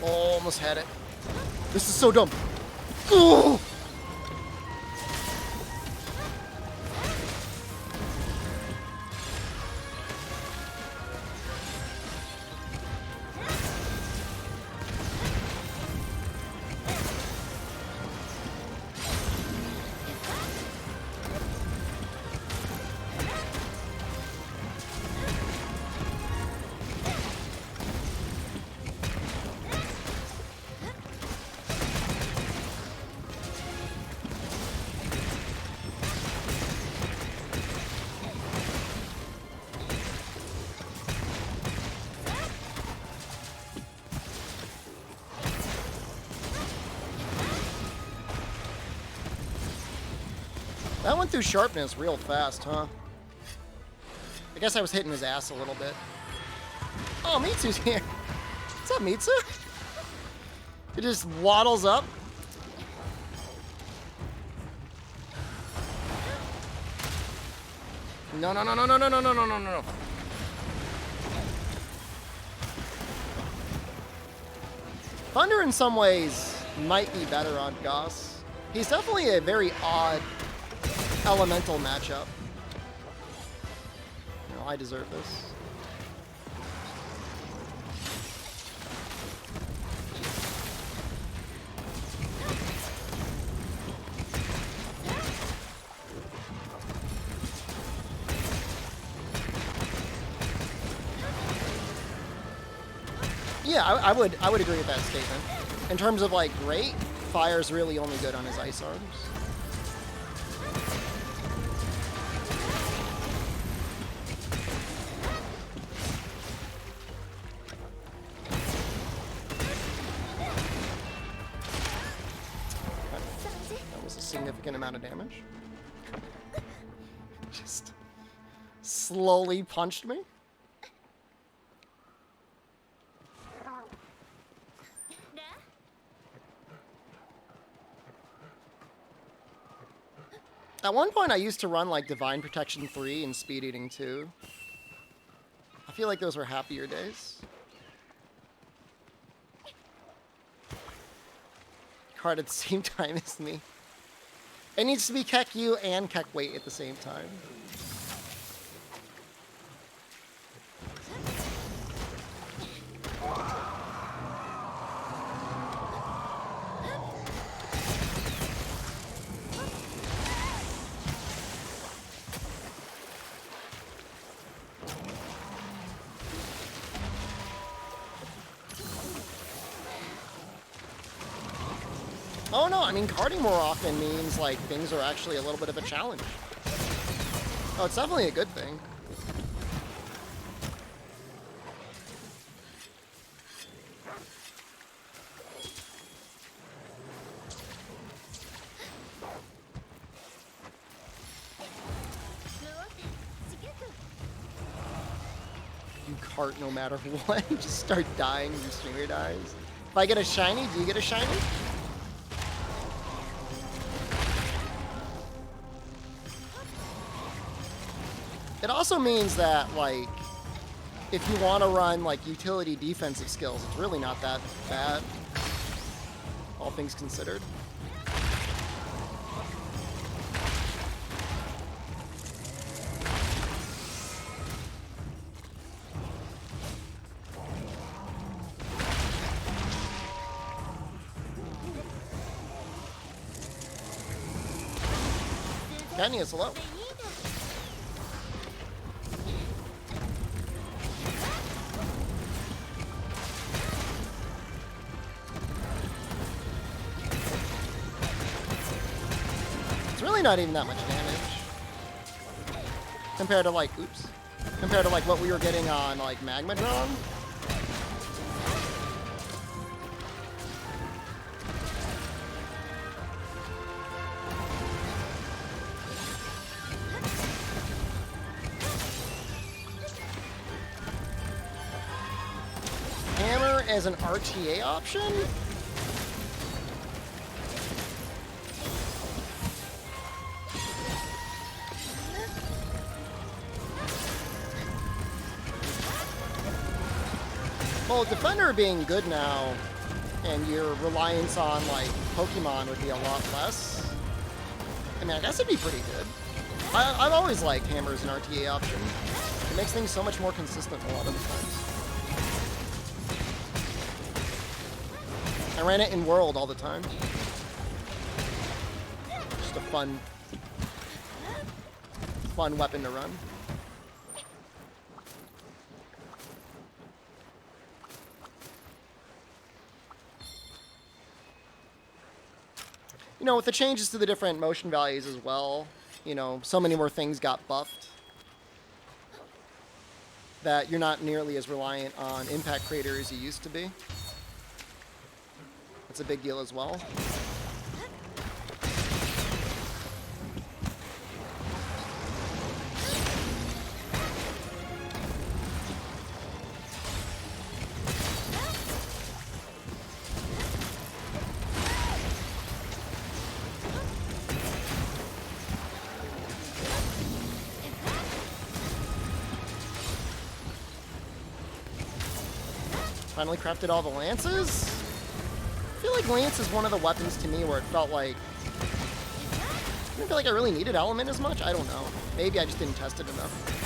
Oh, almost had it. This is so dumb. Ooh! That went through sharpness real fast, huh? I guess I was hitting his ass a little bit. Oh, Mitsu's here. What's up, Mitsu? It just waddles up. No, no, no, no, no, no, no, no, no, no, no. Thunder in some ways might be better on Goss. He's definitely a very odd elemental matchup. No, I deserve this. Yeah, I would agree with that statement. In terms of like rate, Fire's really only good on his ice arms. That was a significant amount of damage. Just slowly punched me. At one point, I used to run like Divine Protection 3 and Speed Eating 2. I feel like those were happier days. Card at the same time as me. It needs to be Keck U and Keck Weight at the same time. Oh no, I mean, carding more often means, like, things are actually a little bit of a challenge. Oh, it's definitely a good thing. You cart no matter what. You just start dying, your streamer dies. If I get a shiny, do you get a shiny? It also means that, like, if you want to run, like, utility defensive skills, it's really not that bad, all things considered. Kenny is low. Not even that much damage compared to like what we were getting on like Magmadron. Hammer as an RTA option? Well, Defender being good now, and your reliance on, like, Pokemon would be a lot less. I mean, I guess it'd be pretty good. I've always liked Hammer as an RTA option. It makes things so much more consistent a lot of the times. I ran it in World all the time. Just a fun weapon to run. You know, with the changes to the different motion values as well, you know, so many more things got buffed that you're not nearly as reliant on Impact Crater as you used to be. That's a big deal as well. Finally crafted all the lances? I feel like lance is one of the weapons to me where it felt like... I didn't feel like I really needed element as much. I don't know. Maybe I just didn't test it enough.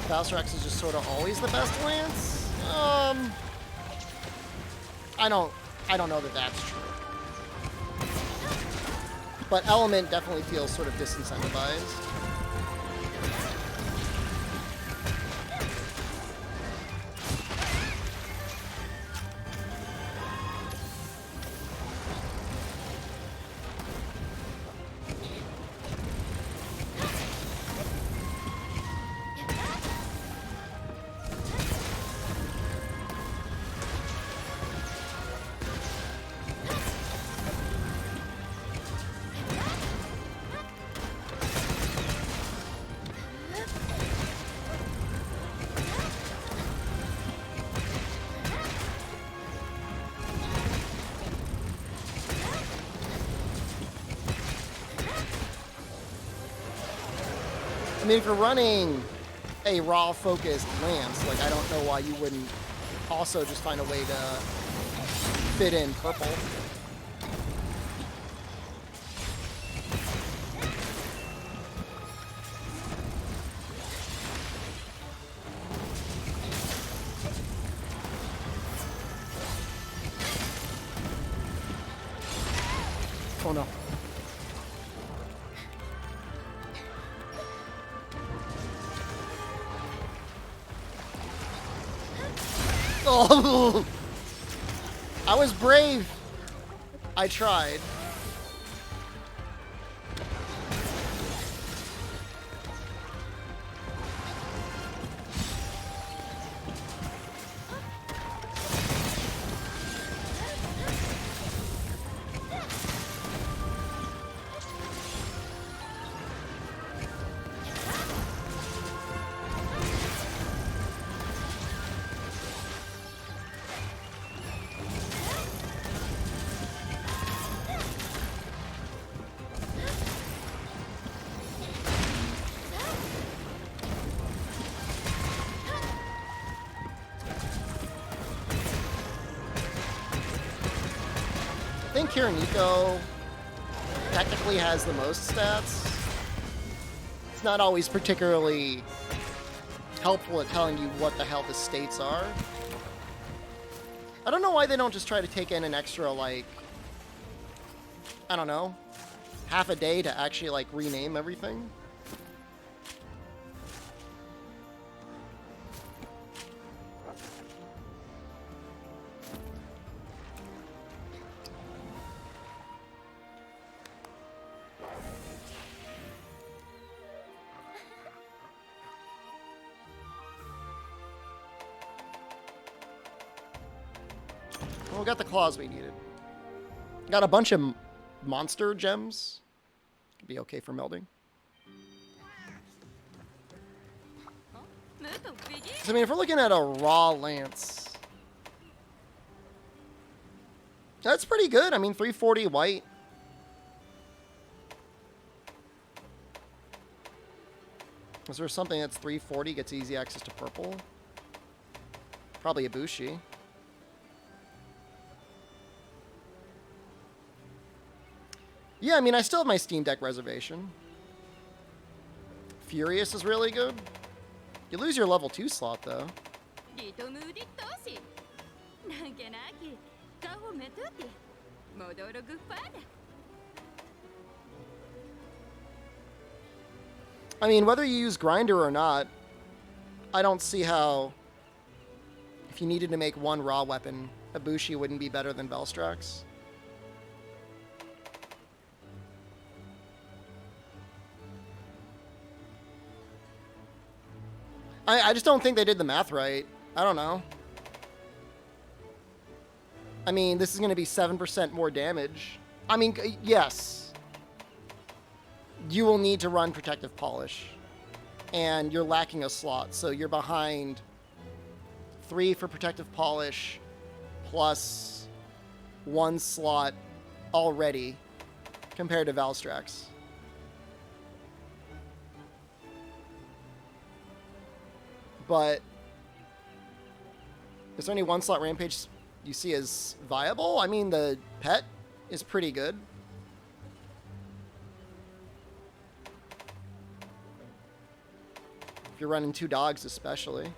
Valstrax is just sort of always the best lance. I don't know that that's true. But element definitely feels sort of disincentivized. I mean, if you're running a raw-focused lance, like, I don't know why you wouldn't also just find a way to fit in purple. Oh no. Oh! I was brave. I tried. I think Kiriniko technically has the most stats. It's not always particularly helpful at telling you what the hell the states are. I don't know why they don't just try to take in an extra, like, I don't know, half a day to actually, like, rename everything. Well, we got the claws we needed. Got a bunch of monster gems. Could be okay for melding. So, I mean, if we're looking at a raw lance, that's pretty good. I mean, 340 white. Is there something that's 340 gets easy access to purple? Probably Ibushi. Yeah, I mean, I still have my Steam Deck reservation. Furious is really good. You lose your level 2 slot, though. I mean, whether you use Grinder or not, I don't see how, if you needed to make one raw weapon, Ibushi wouldn't be better than Velstrax. I just don't think they did the math right. I don't know. I mean, this is going to be 7% more damage. I mean, yes. You will need to run Protective Polish. and you're lacking a slot. So you're behind 3 for protective polish plus 1 slot already compared to Valstrax. But is there any 1 slot Rampage you see as viable? I mean, the pet is pretty good. If you're running 2 dogs especially.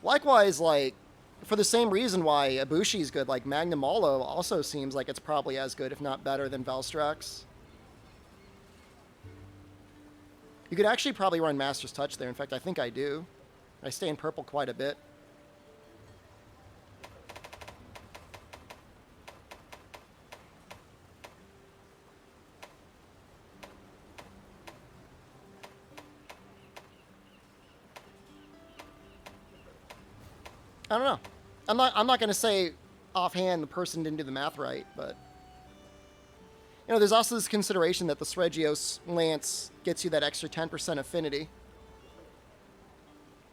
Likewise, like, for the same reason why Ibushi is good, like, Magnum Malo also seems like it's probably as good, if not better, than Valstrax. You could actually probably run Master's Touch there. In fact, I think I do. I stay in purple quite a bit. I don't know. I'm not going to say offhand the person didn't do the math right, but you know, there's also this consideration that the Sregios Lance gets you that extra 10% affinity.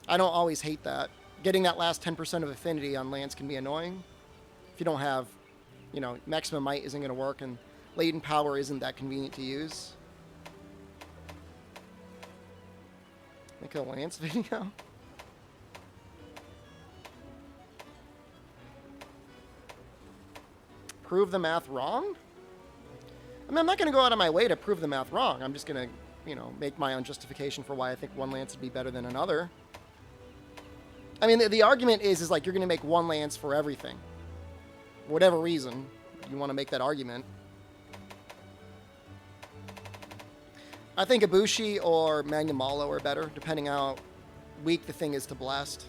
I don't always hate that. Getting that last 10% of affinity on Lance can be annoying. If you don't have, you know, maximum might isn't going to work, and latent power isn't that convenient to use. Make a Lance video. Prove the math wrong? I mean, I'm not going to go out of my way to prove the math wrong. I'm just going to, you know, make my own justification for why I think one Lance would be better than another. I mean, the argument is like you're going to make one Lance for everything. For whatever reason, you want to make that argument. I think Ibushi or Magnum Malo are better, depending how weak the thing is to blast.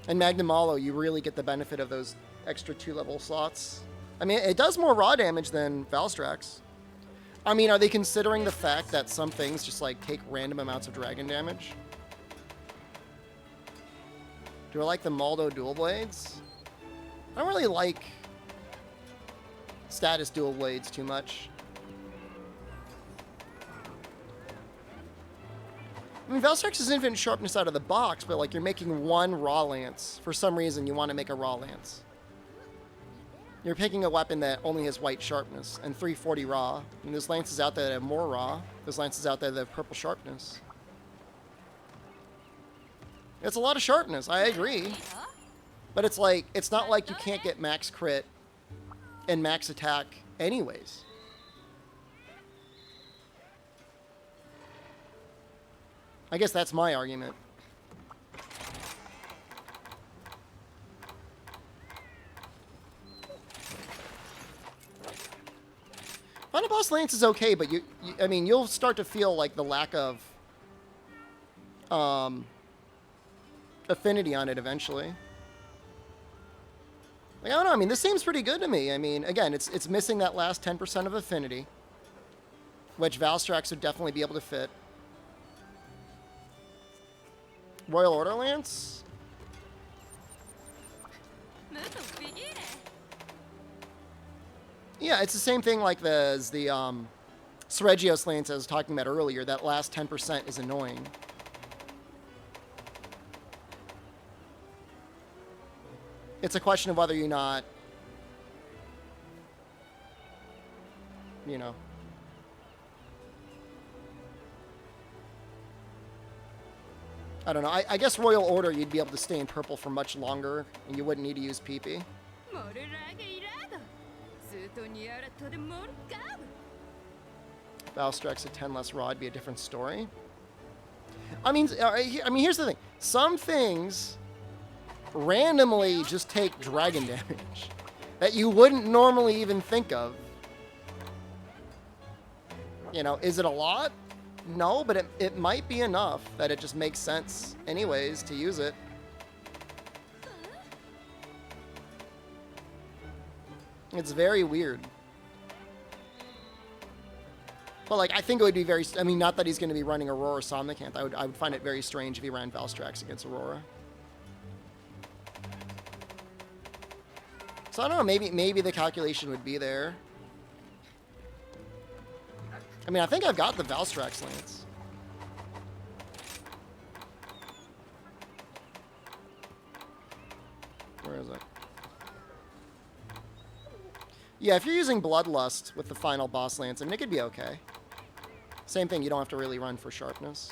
And Magnum Malo, you really get the benefit of those extra 2-level slots. I mean, it does more raw damage than Valstrax. I mean, are they considering the fact that some things just, like, take random amounts of dragon damage? Do I like the Maldo Dual Blades? I don't really like status Dual Blades too much. I mean, Valstrax is infinite sharpness out of the box, but, like, you're making 1 raw lance. For some reason, you want to make a raw lance. You're picking a weapon that only has white sharpness and 340 raw. And there's lances out there that have more raw. There's lances out there that have purple sharpness. It's a lot of sharpness, I agree. But it's like, it's not like you can't get max crit and max attack anyways. I guess that's my argument. Final Boss Lance is okay, but I mean, you'll start to feel like the lack of affinity on it eventually. Like, I don't know. I mean, this seems pretty good to me. I mean, again, it's missing that last 10% of affinity, which Valstrax would definitely be able to fit. Royal Order Lance? Yeah, it's the same thing like the Sregios Lance I was talking about earlier. That last 10% is annoying. It's a question of whether you're not, you know. I don't know. I guess Royal Order, you'd be able to stay in purple for much longer, and you wouldn't need to use PP. Valstrax at 10 less raw would be a different story. I mean, here's the thing. Some things randomly just take dragon damage that you wouldn't normally even think of. You know, is it a lot? No, but it might be enough that it just makes sense anyways to use it. It's very weird. But, like, I think it would be very... I mean, not that he's going to be running Aurora Somnicanth. I would find it very strange if he ran Valstrax against Aurora. So I don't know, maybe the calculation would be there. I mean, I think I've got the Valstrax Lance. Where is it? Yeah, if you're using Bloodlust with the final boss lance, I mean, it could be okay. Same thing, you don't have to really run for sharpness.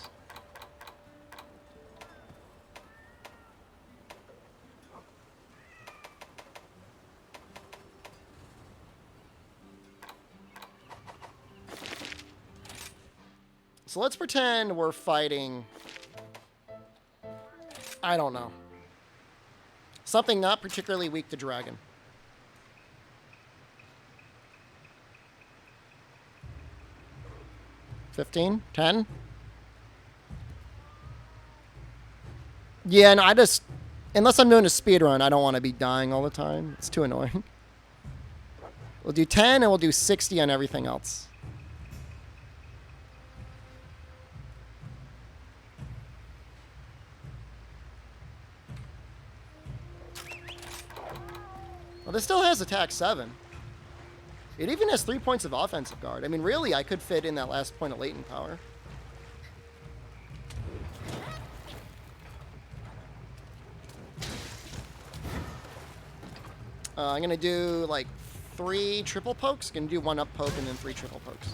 So let's pretend we're fighting, I don't know, something not particularly weak to dragon. $15? $10? Yeah, no, I just, unless I'm doing a speed run, I don't want to be dying all the time. It's too annoying. We'll do 10 and we'll do 60 on everything else. Well, this still has attack 7. It even has 3 points of offensive guard. I mean, really, I could fit in that last point of latent power. I'm going to do, like, 3 triple pokes. Going to do 1 up poke and then 3 triple pokes.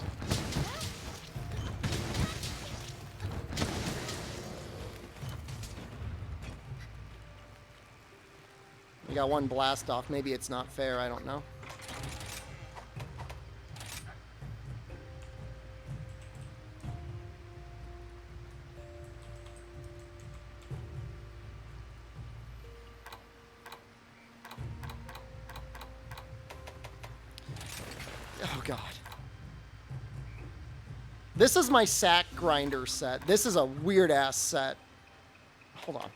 We got 1 blast off. Maybe it's not fair. I don't know. Oh, God. This is my sack grinder set. This is a weird-ass set. Hold on.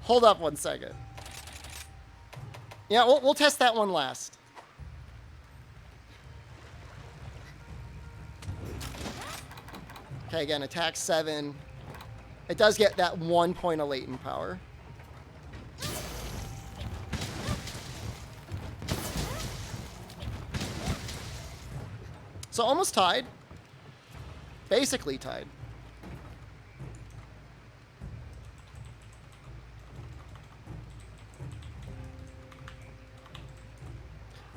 Hold up 1 second. Yeah, we'll test that one last. Okay, again, attack 7. It does get that 1 point of latent power. So almost tied. Basically tied.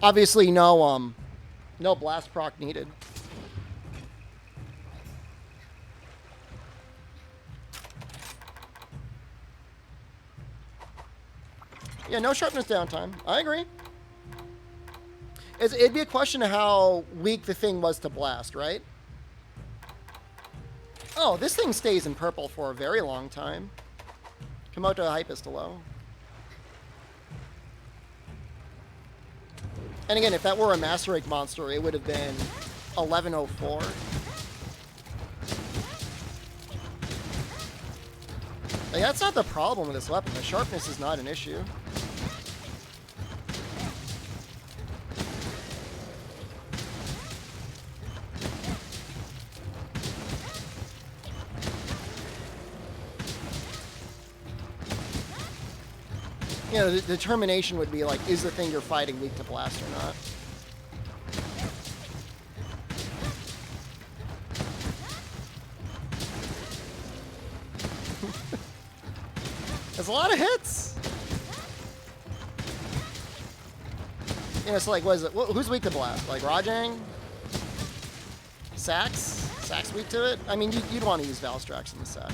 Obviously no blast proc needed. Yeah, no sharpness downtime. I agree. It'd be a question of how weak the thing was to blast, right? Oh, this thing stays in purple for a very long time. Komoto Hypus to low. And again, if that were a Master Rank monster, it would have been 1104. Like, that's not the problem with this weapon. The sharpness is not an issue. You know, the determination would be like, is the thing you're fighting weak to blast or not? There's a lot of hits. You know, so like, what is it? Who's weak to blast? Like Rajang? Sax? Sax weak to it? I mean, you'd want to use Valstrax in the Sax.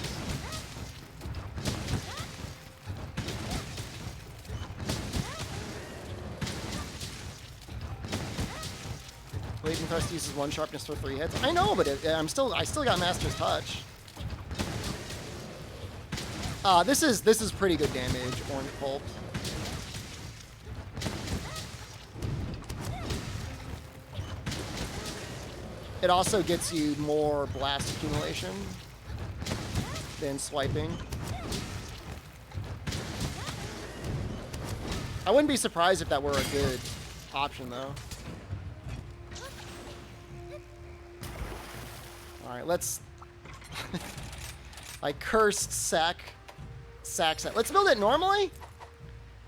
Latent Thrust uses 1 sharpness for 3 hits. I know, but I still got Master's Touch. This is pretty good damage. Orange Pulp. It also gets you more blast accumulation than swiping. I wouldn't be surprised if that were a good option, though. Alright, let's... I cursed sack set. Let's build it normally.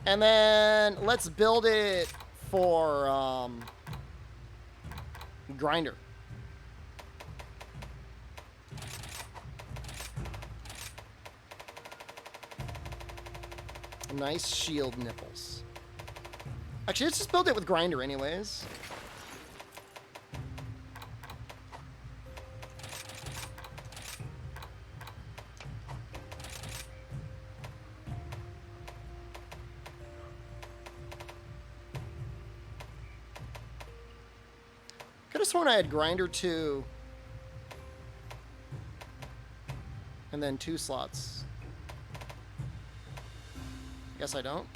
And then let's build it for grinder. Nice shield nipples. Actually, let's just build it with grinder anyways. Could have sworn I had grinder 2. And then 2 slots. Guess I don't.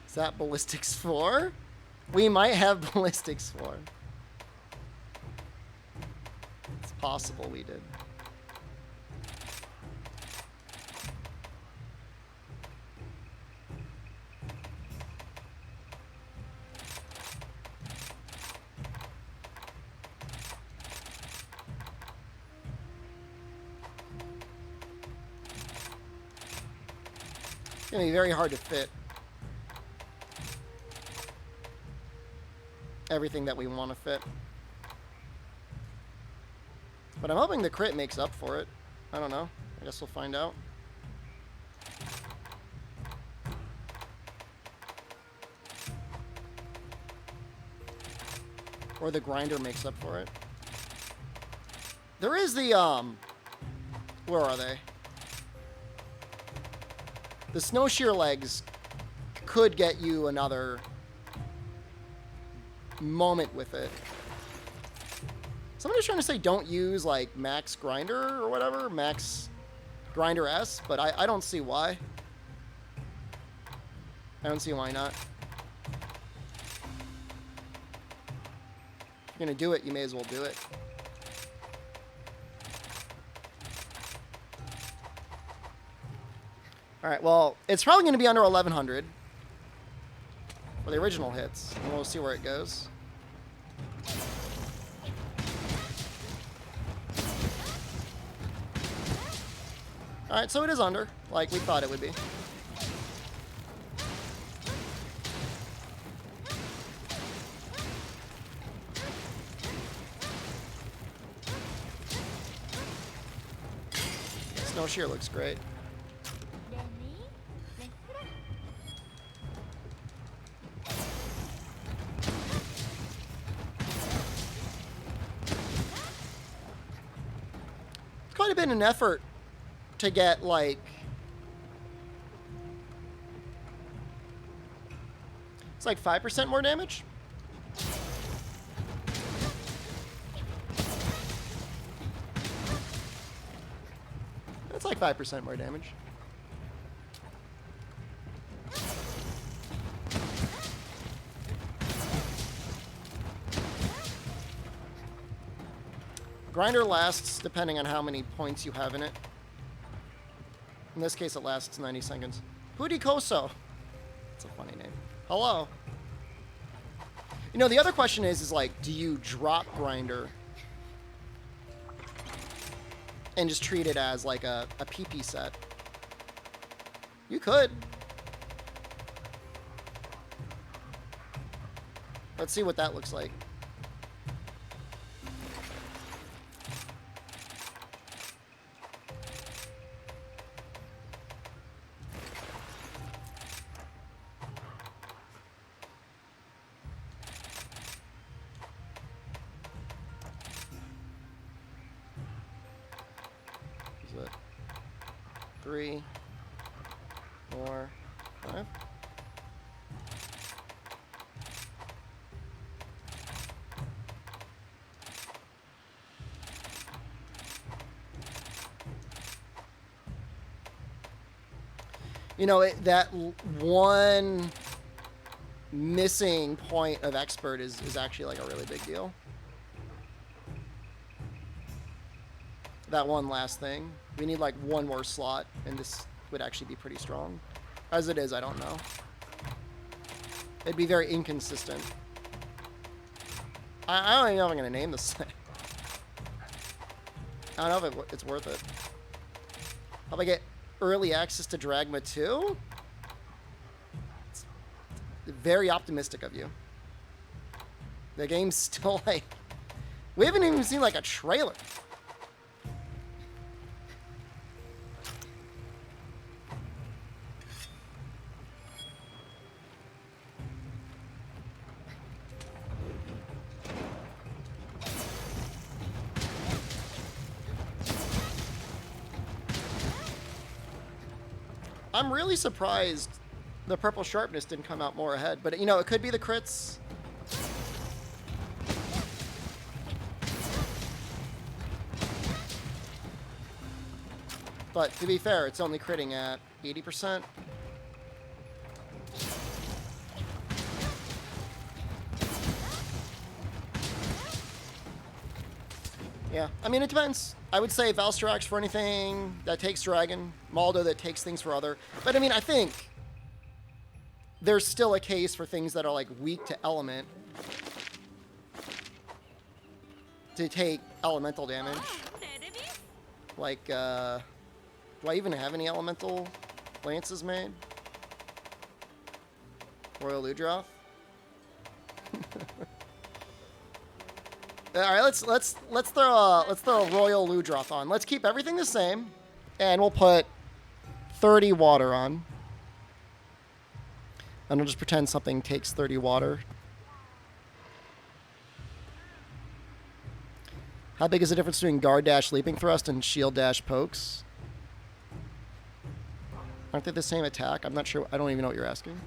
Is that ballistics 4? We might have ballistics 4. It's possible we did. It's gonna be very hard to fit everything that we want to fit. But I'm hoping the crit makes up for it. I don't know. I guess we'll find out. Or the grinder makes up for it. There is the, where are they? The snow shear legs could get you another moment with it. Somebody's trying to say don't use like max grinder or whatever, max grinder S, but I don't see why. I don't see why not. If you're gonna do it, you may as well do it. Alright, well, it's probably gonna be under 1100 for the original hits, and we'll see where it goes. Alright, so it is under, like we thought it would be. Snow shear looks great. It's quite a bit of an effort to get, like, it's like 5% more damage. That's like 5% more damage. Grinder lasts depending on how many points you have in it. In this case, it lasts 90 seconds. Hudikoso. That's a funny name. Hello. You know, the other question is like, do you drop grinder and just treat it as like a PP set? You could. Let's see what that looks like. Is it 3, 4, 5? You know, that one missing point of expert is actually like a really big deal. That one last thing. We need like one more slot, and this would actually be pretty strong. As it is, I don't know. It'd be very inconsistent. I don't even know if I'm going to name this thing. I don't know if it's worth it. How about I get early access to Dragma 2? It's very optimistic of you. The game's still like... We haven't even seen like a trailer. I'm really surprised the purple sharpness didn't come out more ahead, but you know, it could be the crits. But to be fair, it's only critting at 80%. Yeah, I mean, it depends. I would say Valstrax for anything that takes Dragon, Maldo that takes things for other. But I mean, I think there's still a case for things that are like weak to element to take elemental damage. Like, do I even have any elemental lances made? Royal Ludroth? All right, let's throw a Royal Ludroth on. Let's keep everything the same, and we'll put 30 water on, and we'll just pretend something takes 30 water. How big is the difference between guard dash leaping thrust and shield dash pokes? Aren't they the same attack? I'm not sure. I don't even know what you're asking.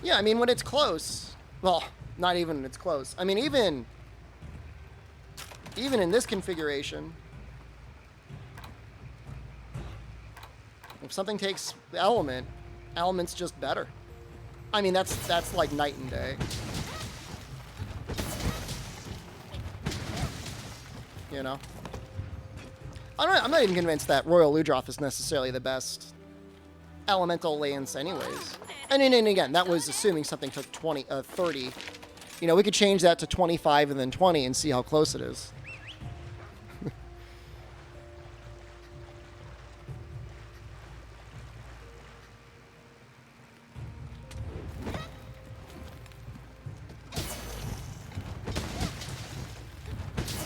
Yeah, I mean, when it's close, well, not even when it's close. I mean, even in this configuration, if something takes the element, element's just better. I mean, that's like night and day. You know? I'm not even convinced that Royal Ludroth is necessarily the best elemental lance anyways. And again, that was assuming something took 30. You know, we could change that to 25 and then 20 and see how close it is.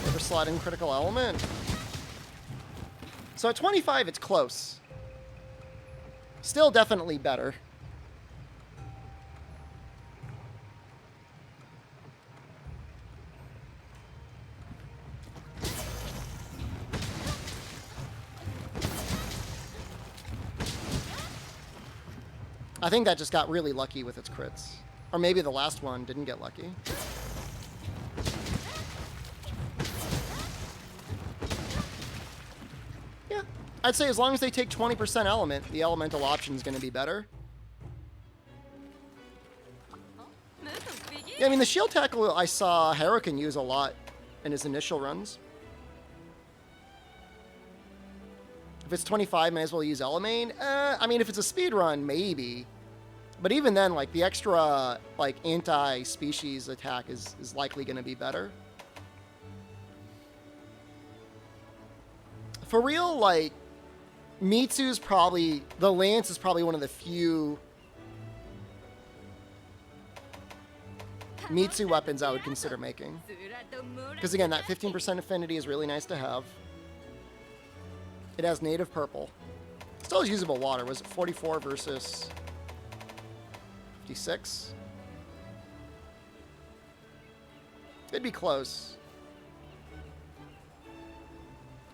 Never slot in critical element. So at 25, it's close. Still definitely better. I think that just got really lucky with its crits. Or maybe the last one didn't get lucky. Yeah, I'd say as long as they take 20% element, the elemental option is going to be better. Yeah, I mean, the shield tackle I saw Harukin use a lot in his initial runs. If it's 25, may as well use Element. I mean, if it's a speed run, maybe. But even then, like, the extra, like, anti-species attack is likely going to be better. For real, like, Mitsu's probably... The Lance is probably one of the few Mitsu weapons I would consider making. Because, again, that 15% affinity is really nice to have. It has native purple. Still has usable water. Was it 44 versus 56? It'd be close.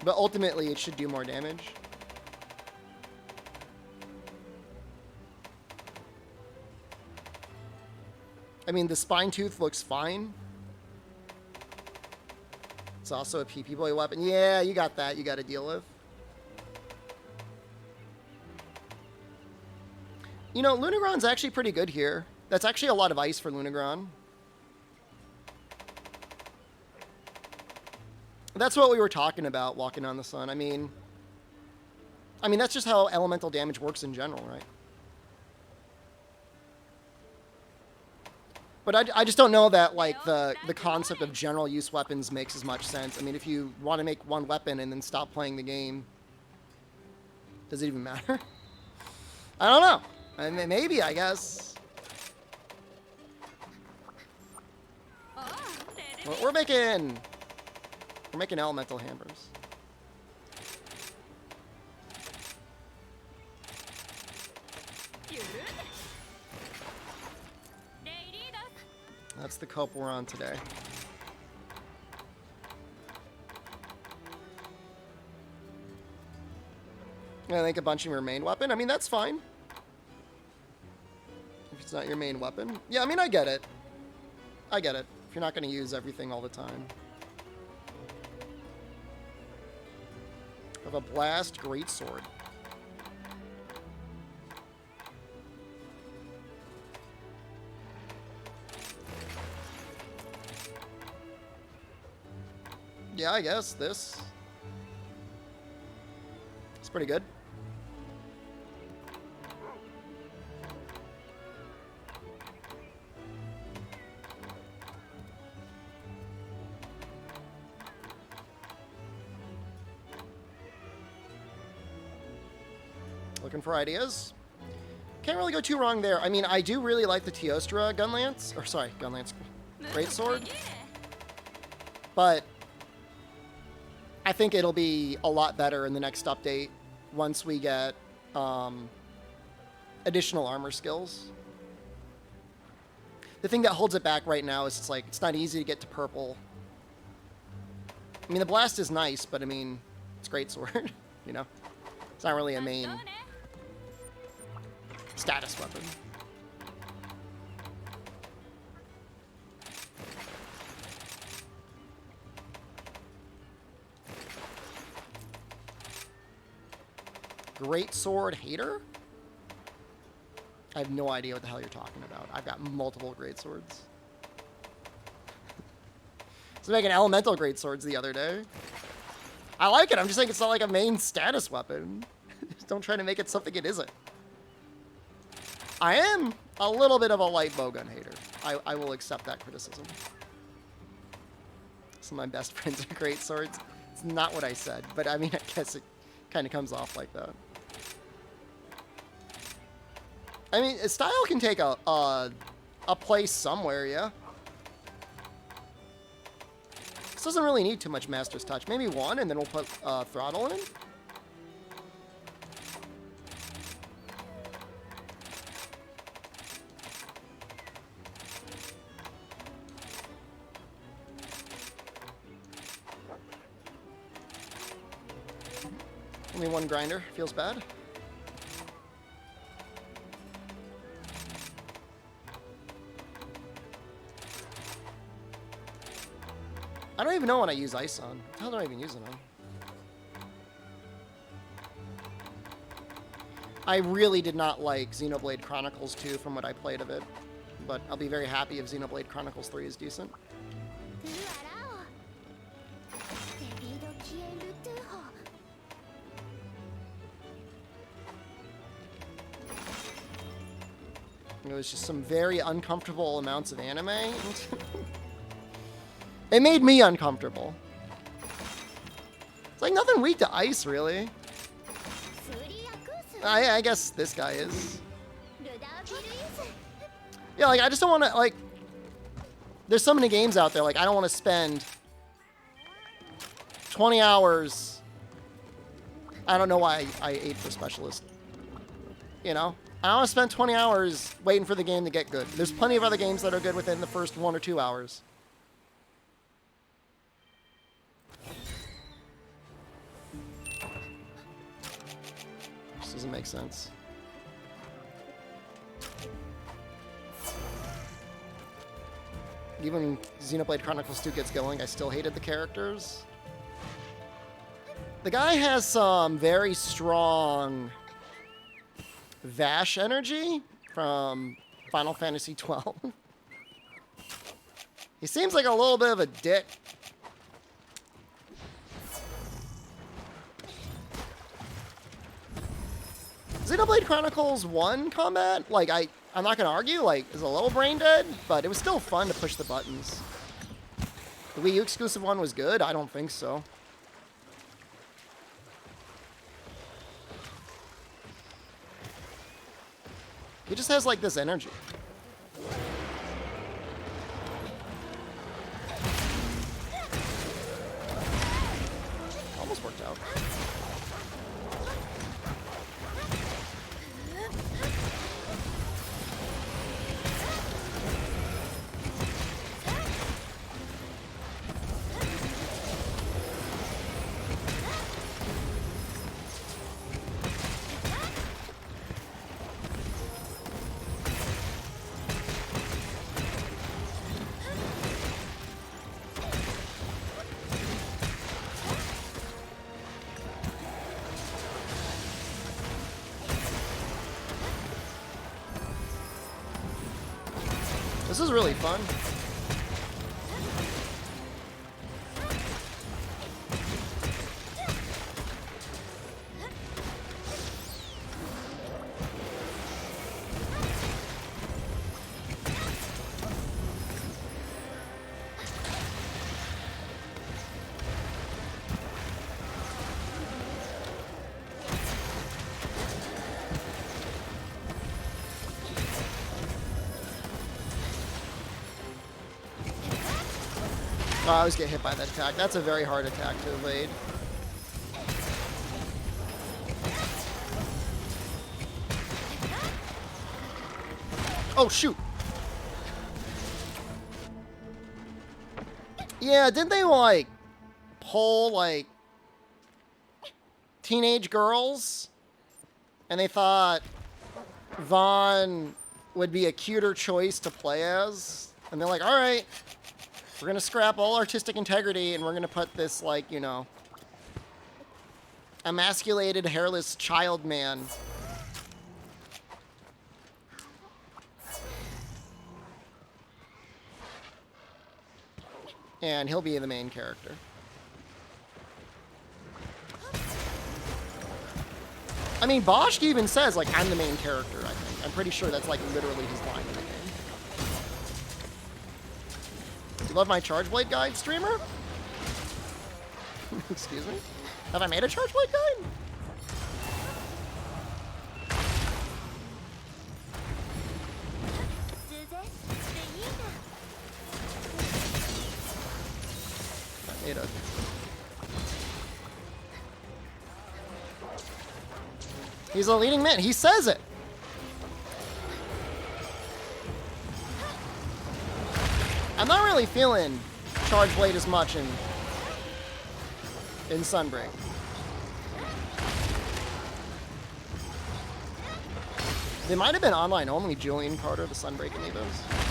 But ultimately, it should do more damage. I mean, the spine tooth looks fine. It's also a PP boy weapon. Yeah, you got that. You got to deal with. You know, Lunagron's actually pretty good here. That's actually a lot of ice for Lunagron. That's what we were talking about, walking on the sun. I mean, that's just how elemental damage works in general, right? But I just don't know that, like, the concept of general use weapons makes as much sense. I mean, if you want to make one weapon and then stop playing the game, does it even matter? I don't know. I mean, maybe, I guess. We're making elemental hammers. That's the cope we're on today. I think a bunch of your main weapon. I mean, that's fine. If it's not your main weapon. Yeah, I mean, I get it. I get it. If you're not going to use everything all the time. Of a blast greatsword. Yeah, I guess this. It's pretty good. Looking for ideas. Can't really go too wrong there. I mean, I do really like the Teostra Gunlance. Or sorry, Gunlance Greatsword. But I think it'll be a lot better in the next update once we get additional armor skills. The thing that holds it back right now is it's not easy to get to purple. I mean, the blast is nice, but I mean, it's greatsword, you know? It's not really a main status weapon. Greatsword hater? I have no idea what the hell you're talking about. I've got multiple greatswords. I was making elemental greatswords the other day. I like it. I'm just saying it's not like a main status weapon. Just don't try to make it something it isn't. I am a little bit of a light bowgun hater. I will accept that criticism. Some of my best friends are greatswords. It's not what I said, but I mean, I guess it kind of comes off like that. I mean, style can take a place somewhere, yeah. This doesn't really need too much Master's Touch. Maybe one, and then we'll put Throttle in. Only one grinder. Feels bad. I don't even know what I use ice on. What the hell do I even use it on? I really did not like Xenoblade Chronicles 2 from what I played of it, but I'll be very happy if Xenoblade Chronicles 3 is decent. It was just some very uncomfortable amounts of anime. It made me uncomfortable. It's like nothing weak to ice, really. I guess this guy is. Yeah, like, I just don't want to, like... There's so many games out there, like, I don't want to spend 20 hours... I don't know why I ate for Specialist. You know? I don't want to spend 20 hours waiting for the game to get good. There's plenty of other games that are good within the first 1 or 2 hours. Doesn't make sense. Even Xenoblade Chronicles 2 gets going, I still hated the characters. The guy has some very strong Vash energy from Final Fantasy XII. He seems like a little bit of a dick. Xenoblade Chronicles 1 combat, like, I'm not going to argue, like, is a little brain dead, but it was still fun to push the buttons. The Wii U exclusive one was good? I don't think so. He just has, like, this energy. Almost worked out. This is really fun. Oh, I always get hit by that attack. That's a very hard attack to evade. Oh, shoot. Yeah, didn't they, like, pull, like, teenage girls? And they thought Vaughn would be a cuter choice to play as? And they're like, all right. We're going to scrap all artistic integrity, and we're going to put this, like, you know, emasculated, hairless child man. And he'll be the main character. I mean, Bosch even says, like, I'm the main character, I think. I'm pretty sure that's, like, literally his line in the game. You love my Charge Blade Guide, streamer? Excuse me? Have I made a Charge Blade Guide? I made a... He's a leading man. He says it. I'm not really feeling Charge Blade as much in Sunbreak. They might have been online only, Julian Carter, the Sunbreak amiibos.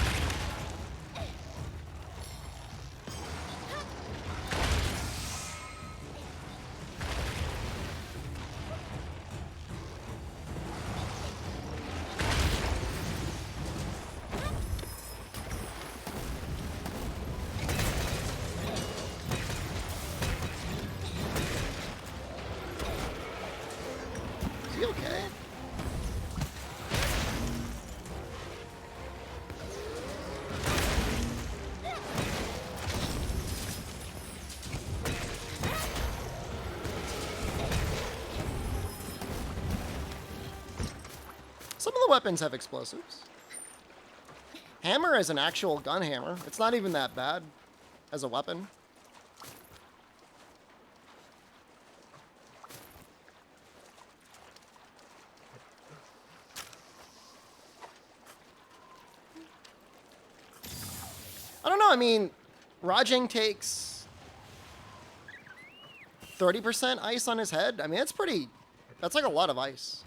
Some of the weapons have explosives. Hammer is an actual gun hammer. It's not even that bad as a weapon. I don't know, I mean, Rajang takes 30% ice on his head. I mean, that's like a lot of ice.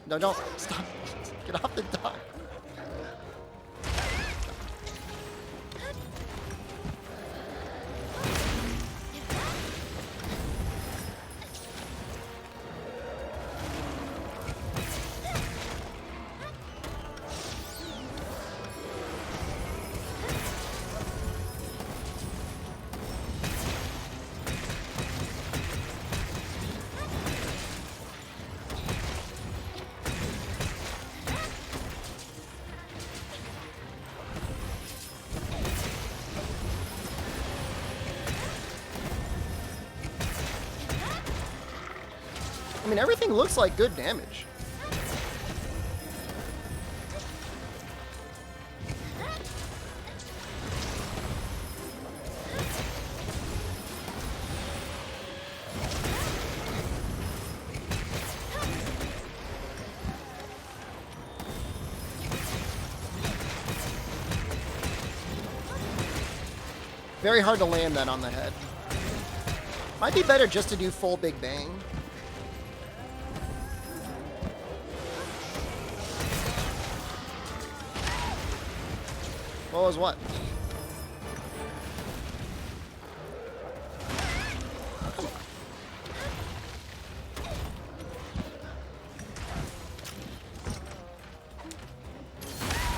No, don't. Stop. Get off the dock. I mean, everything looks like good damage. Very hard to land that on the head. Might be better just to do full Big Bang. What was what?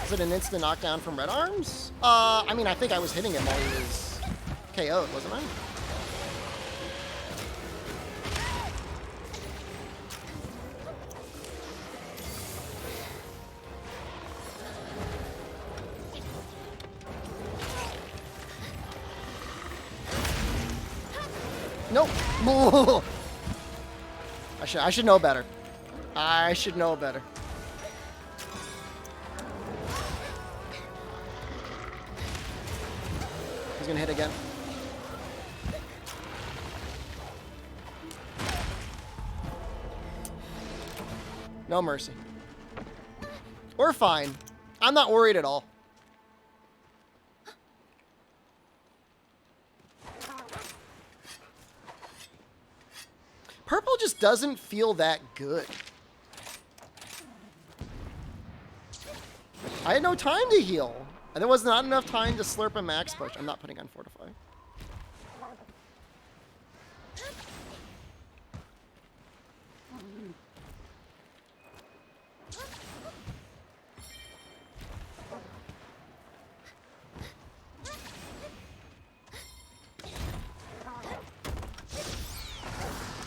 Is it an instant knockdown from Red Arms? I mean, I think I was hitting him while he was KO'd, wasn't I? Nope. I should know better. I should know better. He's gonna hit again. No mercy. We're fine. I'm not worried at all. Purple just doesn't feel that good. I had no time to heal. And there was not enough time to slurp a max push. I'm not putting on Fortify.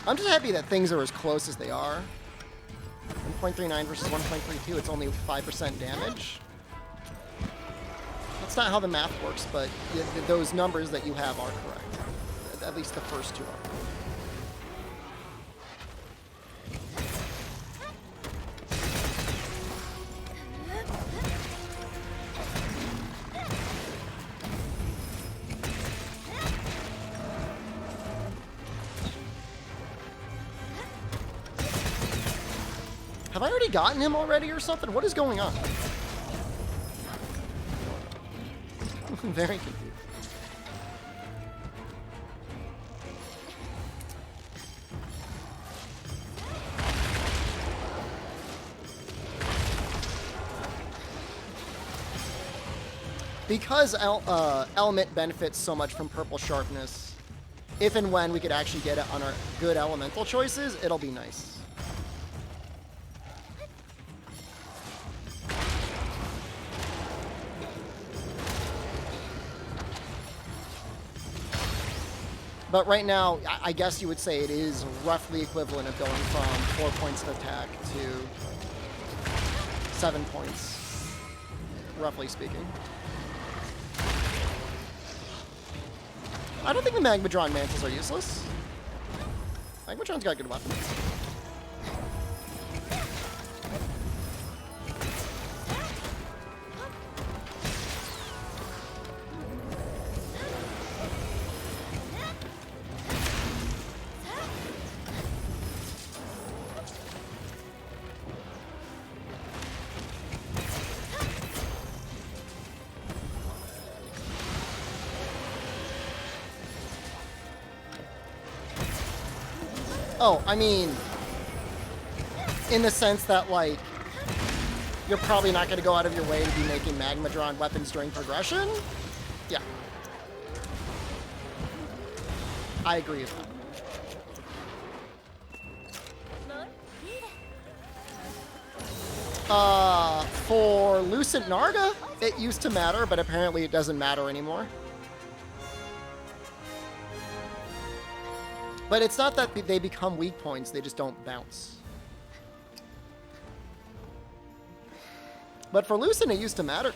I'm just happy that things are as close as they are. 1.39 versus 1.32, it's only 5% damage. That's not how the math works, but those numbers that you have are correct. At least the first two are. Have I already gotten him already or something? What is going on? I'm very confused. Because Element benefits so much from Purple Sharpness, if and when we could actually get it on our good elemental choices, it'll be nice. But right now, I guess you would say it is roughly equivalent of going from 4 points of attack to 7 points, roughly speaking. I don't think the Magmadron Mantles are useless. Magmadron's got good weapons. Oh, I mean, In the sense that, like, you're probably not going to go out of your way to be making magma-drawn weapons during progression. Yeah. I agree with that. For Lucent Narga, it used to matter, but apparently it doesn't matter anymore. But it's not that they become weak points, they just don't bounce. But for Lucent, it used to matter.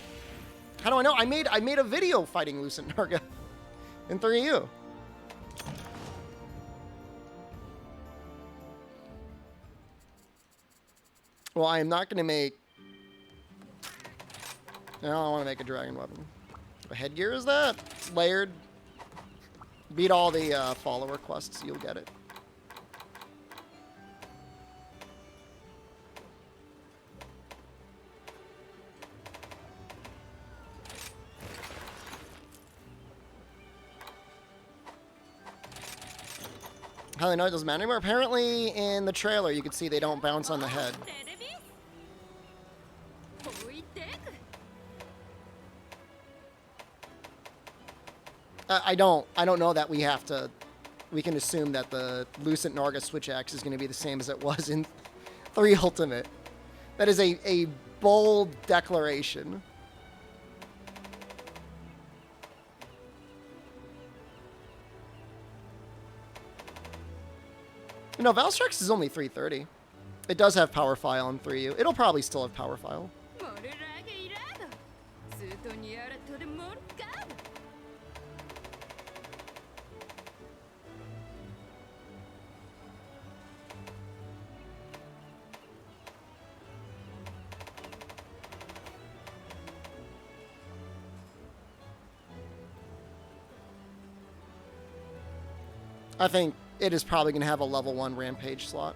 How do I know? I made a video fighting Lucent Narga in 3U. Well, I am not going to make... No, I don't want to make a dragon weapon. What headgear is that? It's layered. Beat all the follower quests, you'll get it. How do they know it doesn't matter anymore? Apparently, in the trailer, you could see they don't bounce on the head. I don't know that we have to... We can assume that the Lucent Narga Switch Axe is going to be the same as it was in 3 Ultimate. That is a bold declaration. You know, Valstrax is only 330. It does have Power File in 3U. It'll probably still have Power File. I think it is probably going to have a level 1 Rampage slot.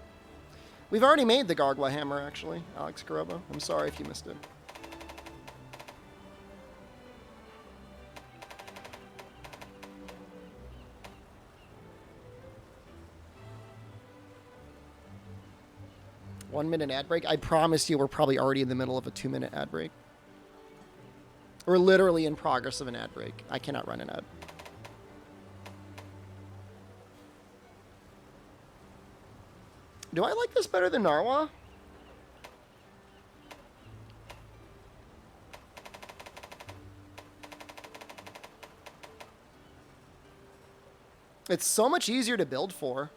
We've already made the Gargwa Hammer, actually, Alex Garoba. I'm sorry if you missed it. One-minute ad break? I promise you we're probably already in the middle of a 2-minute ad break. We're literally in progress of an ad break. I cannot run an ad. Do I like this better than Narwa? It's so much easier to build for.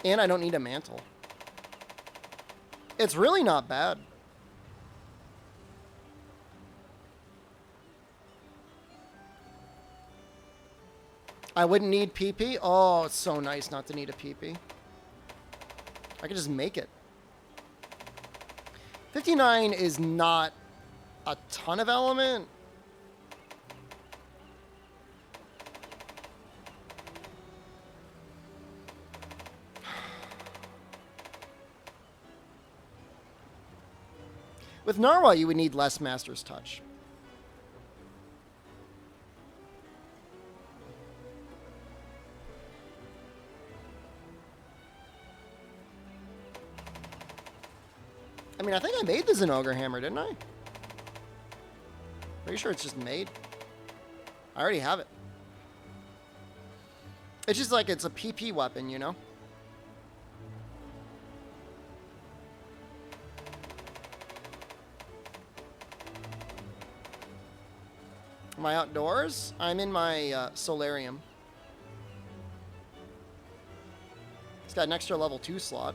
And I don't need a mantle. It's really not bad. I wouldn't need PP. Oh, it's so nice not to need a PP. I could just make it. 59 is not a ton of element. With Narwa, you would need less Master's Touch. I mean, I think I made the Zinogre Hammer, didn't I? Pretty sure it's just made. I already have it. It's just like it's a PP weapon, you know? Am I outdoors? I'm in my solarium. It's got an extra level 2 slot.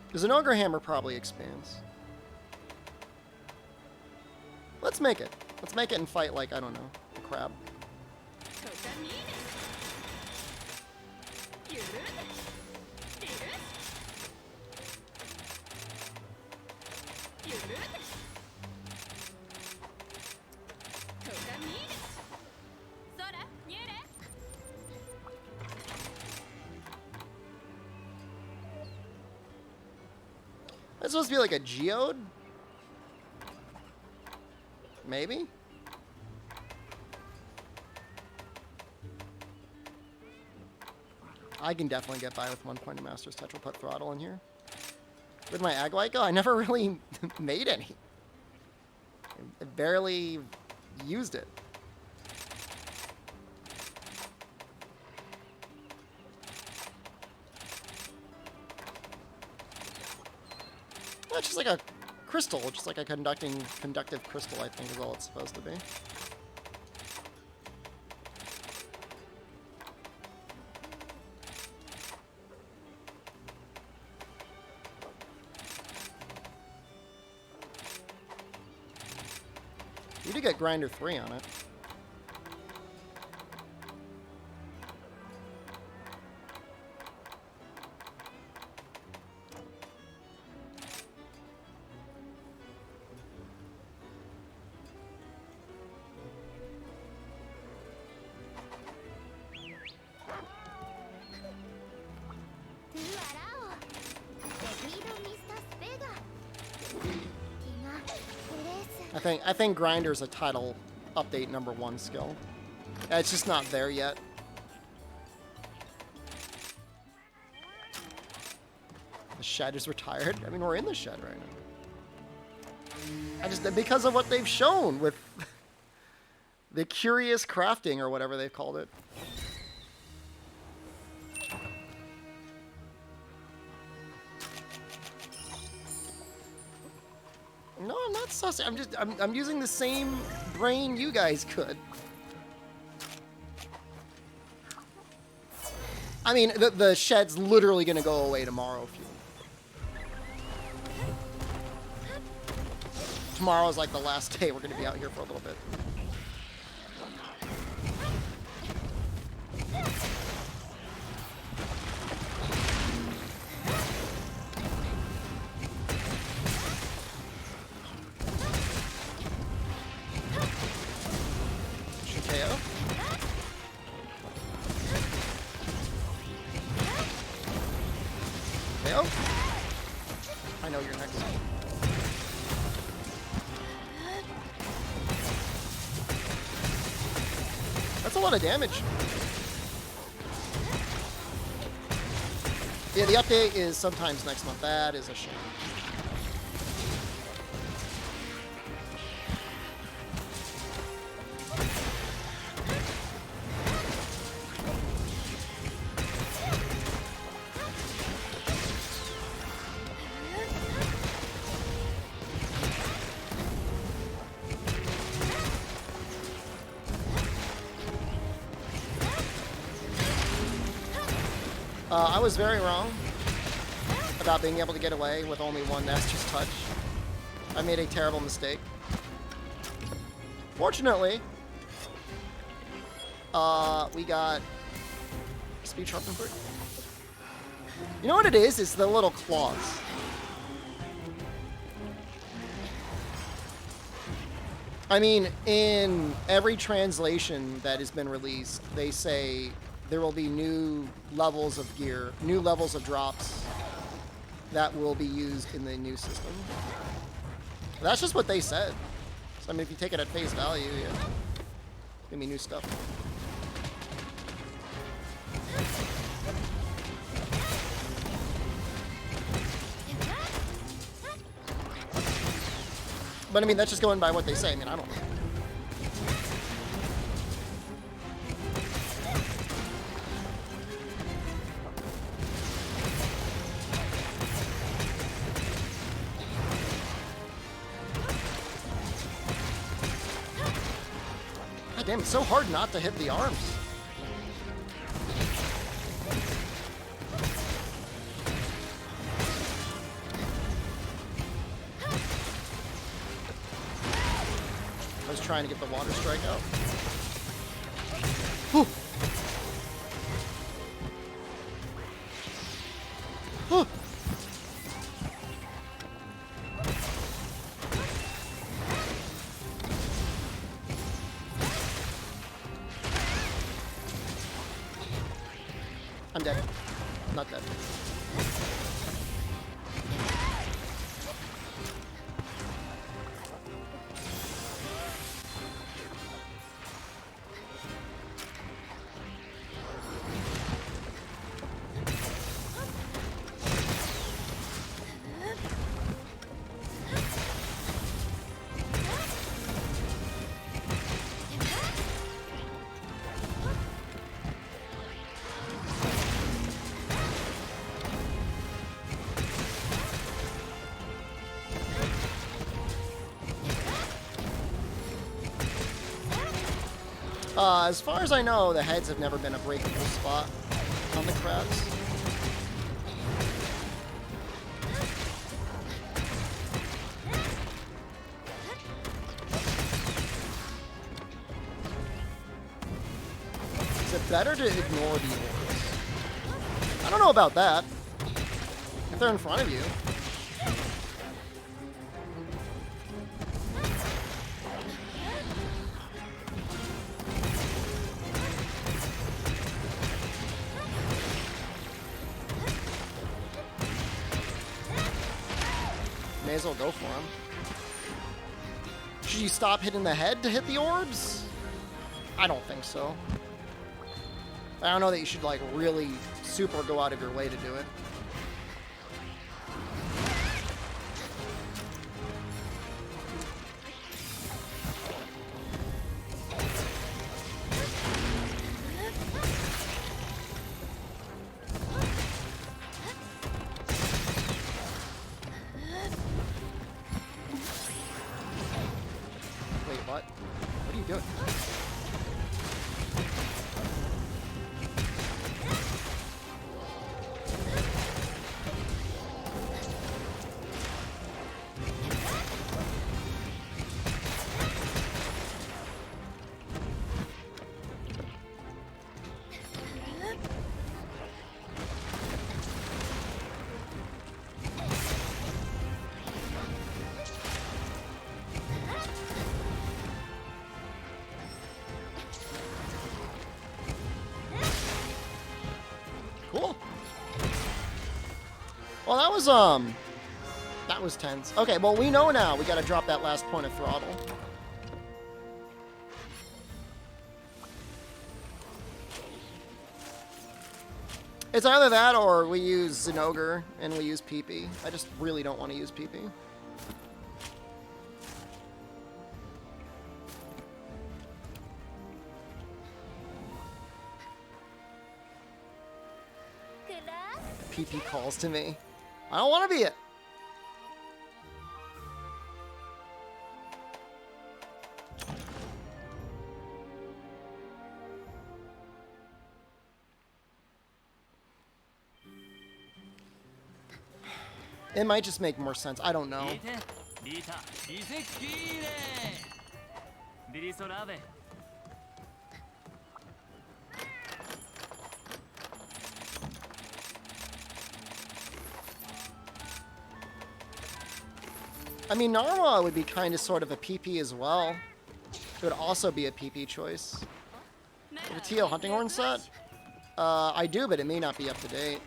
Because an Ogre Hammer probably expands. Let's make it. Let's make it and fight like, I don't know, a crab. That's supposed to be like a geode? Maybe? I can definitely get by with 1 point of Master's Touch. We'll put Throttle in here. With my Agwite go, I never really made any. I barely used it. Well, it's just like a crystal, just like a conductive crystal, I think is all it's supposed to be. You do get Grinder 3 on it. I think Grinder's a title update #1 skill. It's just not there yet. The shed is retired. I mean, we're in the shed right now. Because of what they've shown with the curious crafting or whatever they've called it. No, I'm not sussing. I'm using the same brain you guys could. I mean, the shed's literally gonna go away tomorrow. Tomorrow's like the last day. We're gonna be out here for a little bit. I know you're next. That's a lot of damage. Yeah, the update is sometimes next month. That is a shame. I was very wrong about being able to get away with only one Master's Touch. I made a terrible mistake. Fortunately, we got Speed Sharpen for it. You know what it is? It's the little claws. I mean, in every translation that has been released, they say there will be new levels of gear, new levels of drops that will be used in the new system. That's just what they said. So, I mean, if you take it at face value, yeah, it's gonna be new stuff. But I mean, that's just going by what they say. I mean, I don't know. God damn, it's so hard not to hit the arms. I was trying to get the water strike out. Whew. Whew. I'm dead. Not dead. As far as I know, the heads have never been a breakable spot on the crabs. Is it better to ignore the orbs? I don't know about that. If they're in front of you. May as well go for him. Should you stop hitting the head to hit the orbs? I don't think so. I don't know that you should, like, really super go out of your way to do it. Wait, what? What are you doing? Cool. Well, that was tense. Okay, well, we know now we gotta drop that last point of throttle. It's either that or we use Zinogre and we use PP. I just really don't want to use PP. PP calls to me. I don't want to be it. It might just make more sense. I don't know. I mean, Narwa would be kind of sort of a PP as well. It would also be a PP choice. The TL Hunting Horn set? I do, but it may not be up to date.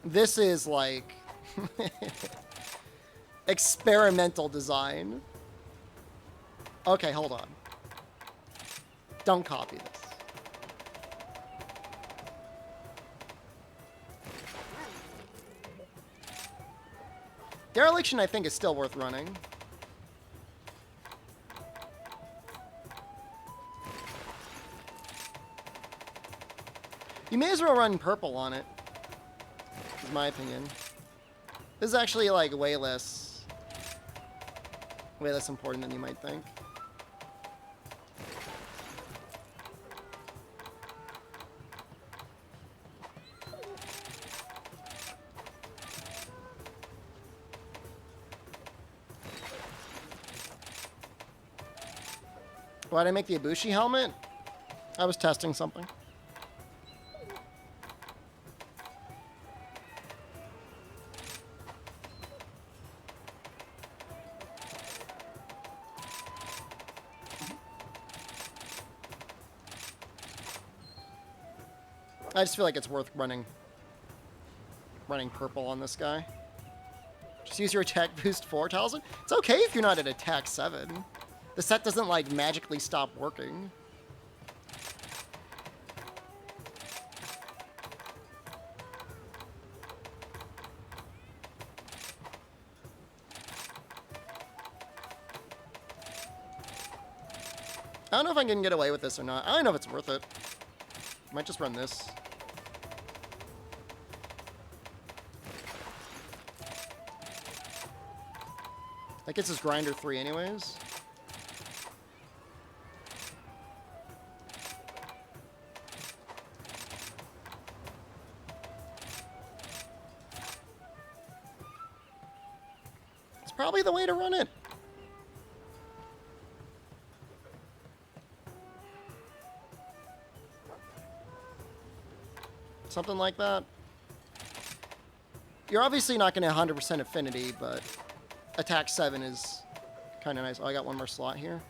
This is like experimental design. Okay, hold on. Don't copy this. Dereliction, I think, is still worth running. You may as well run purple on it, is my opinion. This is actually, like, way less important than you might think. Why did I make the Ibushi helmet? I was testing something. I just feel like it's worth running purple on this guy. Just use your attack boost 4, Taliesin. It's okay if you're not at attack 7. The set doesn't, like, magically stop working. I don't know if I can get away with this or not. I don't know if it's worth it. Might just run this. That gets us grinder 3 anyways. It's probably the way to run it. Something like that. You're obviously not going to 100% affinity, but attack 7 is kind of nice. Oh, I got one more slot here.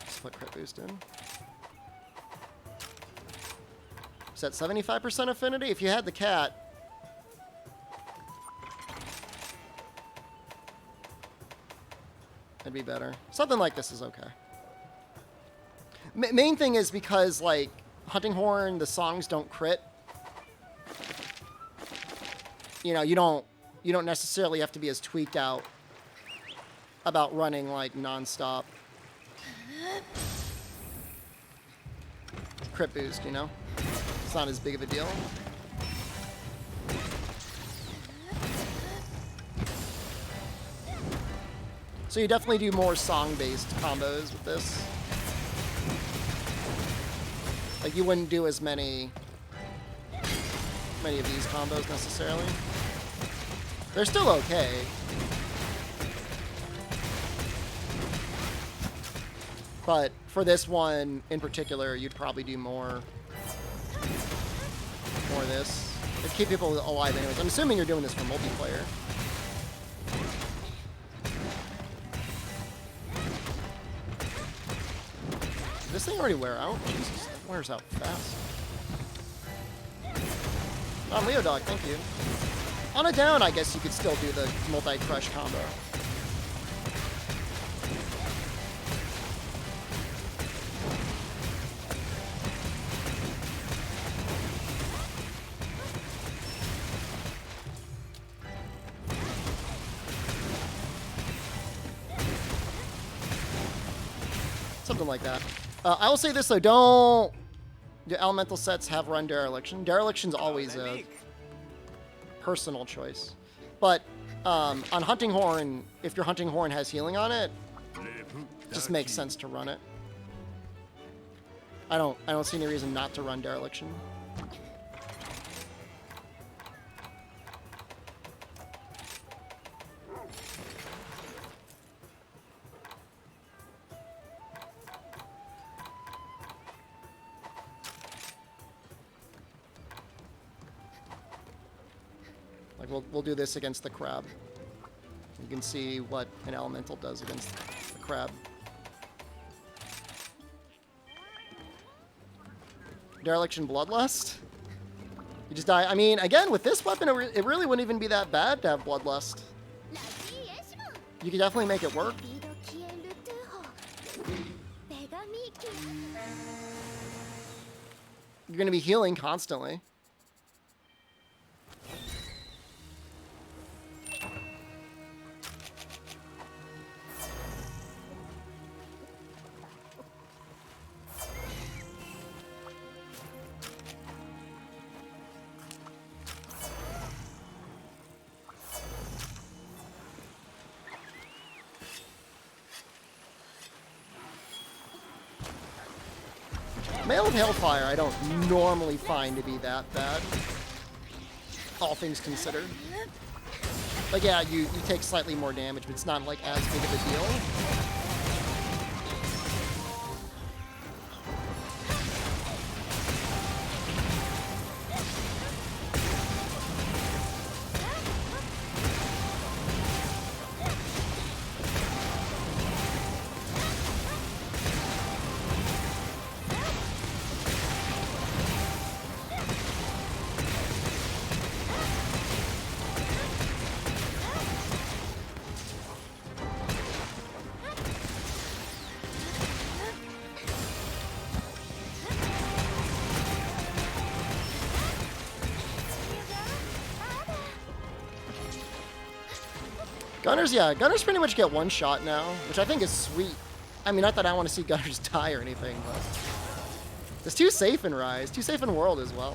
Let's put crit boost in. Is that 75% affinity? If you had the cat. That'd be better. Something like this is okay. Main thing is because, like, Hunting Horn, the songs don't crit. You know, you don't necessarily have to be as tweaked out about running like non-stop crit boost, you know? It's not as big of a deal. So you definitely do more song-based combos with this. Like you wouldn't do as many of these combos necessarily. They're still okay. But for this one in particular, you'd probably do more of this. It'd keep people alive anyways. I'm assuming you're doing this for multiplayer. Did this thing already wear out? Jesus, it wears out fast. Leo Dog, thank you. On a down, I guess you could still do the multi-crush combo. Something like that. I will say this though, don't... The elemental sets have run Dereliction. Dereliction's always a personal choice. But on Hunting Horn, if your Hunting Horn has healing on it, it just makes sense to run it. I don't see any reason not to run Dereliction. Like we'll do this against the crab. You can see what an elemental does against the crab. Dereliction Bloodlust. You just die. I mean, again, with this weapon, it really wouldn't even be that bad to have Bloodlust. You could definitely make it work. You're going to be healing constantly. Mail of Hailfire I don't normally find to be that bad, all things considered. Like, yeah, you take slightly more damage, but it's not, like, as big of a deal. Gunners, yeah, Gunners pretty much get one shot now, which I think is sweet. I mean, not that I want to see Gunners die or anything, but it's too safe in Rise, too safe in World as well.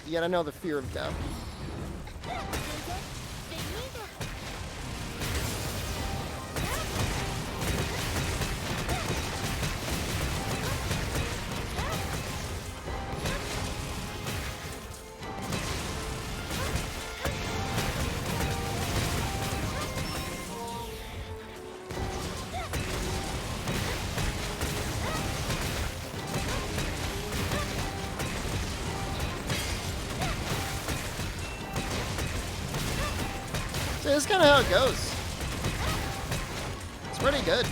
You gotta know the fear of death. this is kind of how it goes. It's pretty good.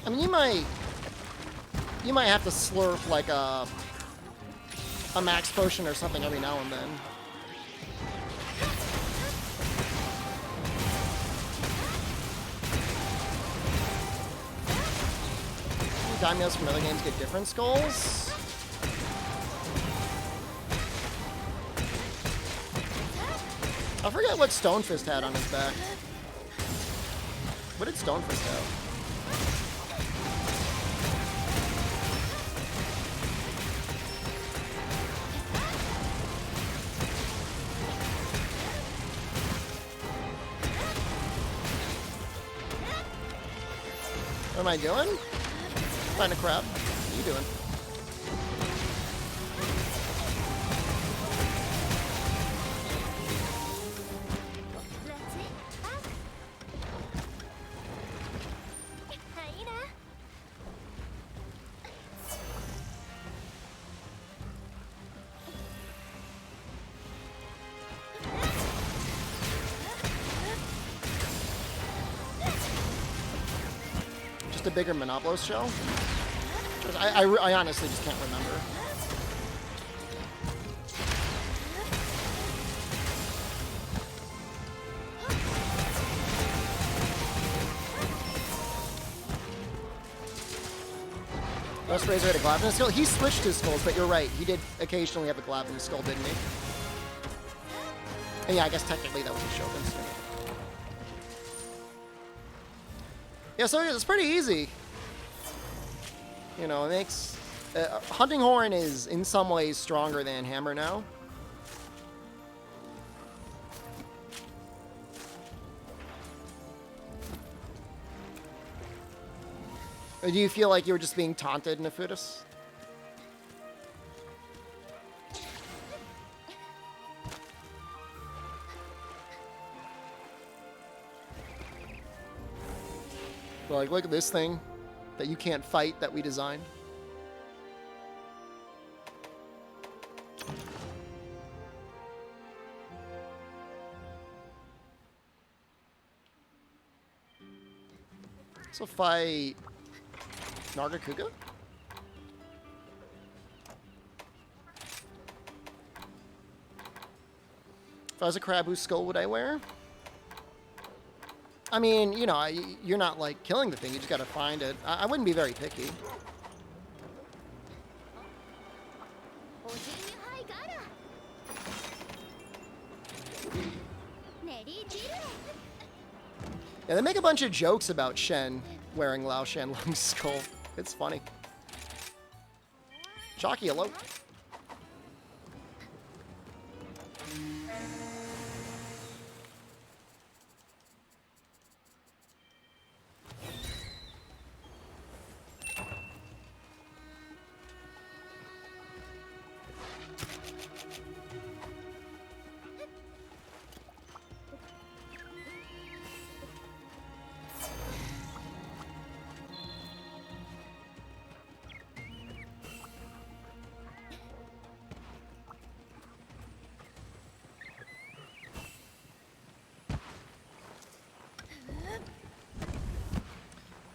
I mean, you might have to slurp like a max potion or something every now and then. Daimyos from other games get different skulls. I forget what Stonefist had on his back. What did Stonefist have? What am I doing? Find a crab. What are you doing? A bigger Monoplos shell? I honestly just can't remember. Rust Razor had a Glavin skull. He switched his skulls, but you're right. He did occasionally have a Glavin skull, didn't he? And yeah, I guess technically that was a Shogun's thing. Yeah, so it's pretty easy. You know, it makes... Hunting Horn is in some ways stronger than Hammer now. Or do you feel like you were just being taunted, Nefutis? Like, look at this thing that you can't fight that we designed. So fight Nargacuga? If I was a crab, whose skull would I wear? I mean, you know, you're not, like, killing the thing. You just gotta find it. I wouldn't be very picky. Yeah, they make a bunch of jokes about Shen wearing Lao Shanlong's skull. It's funny. Chalky, hello.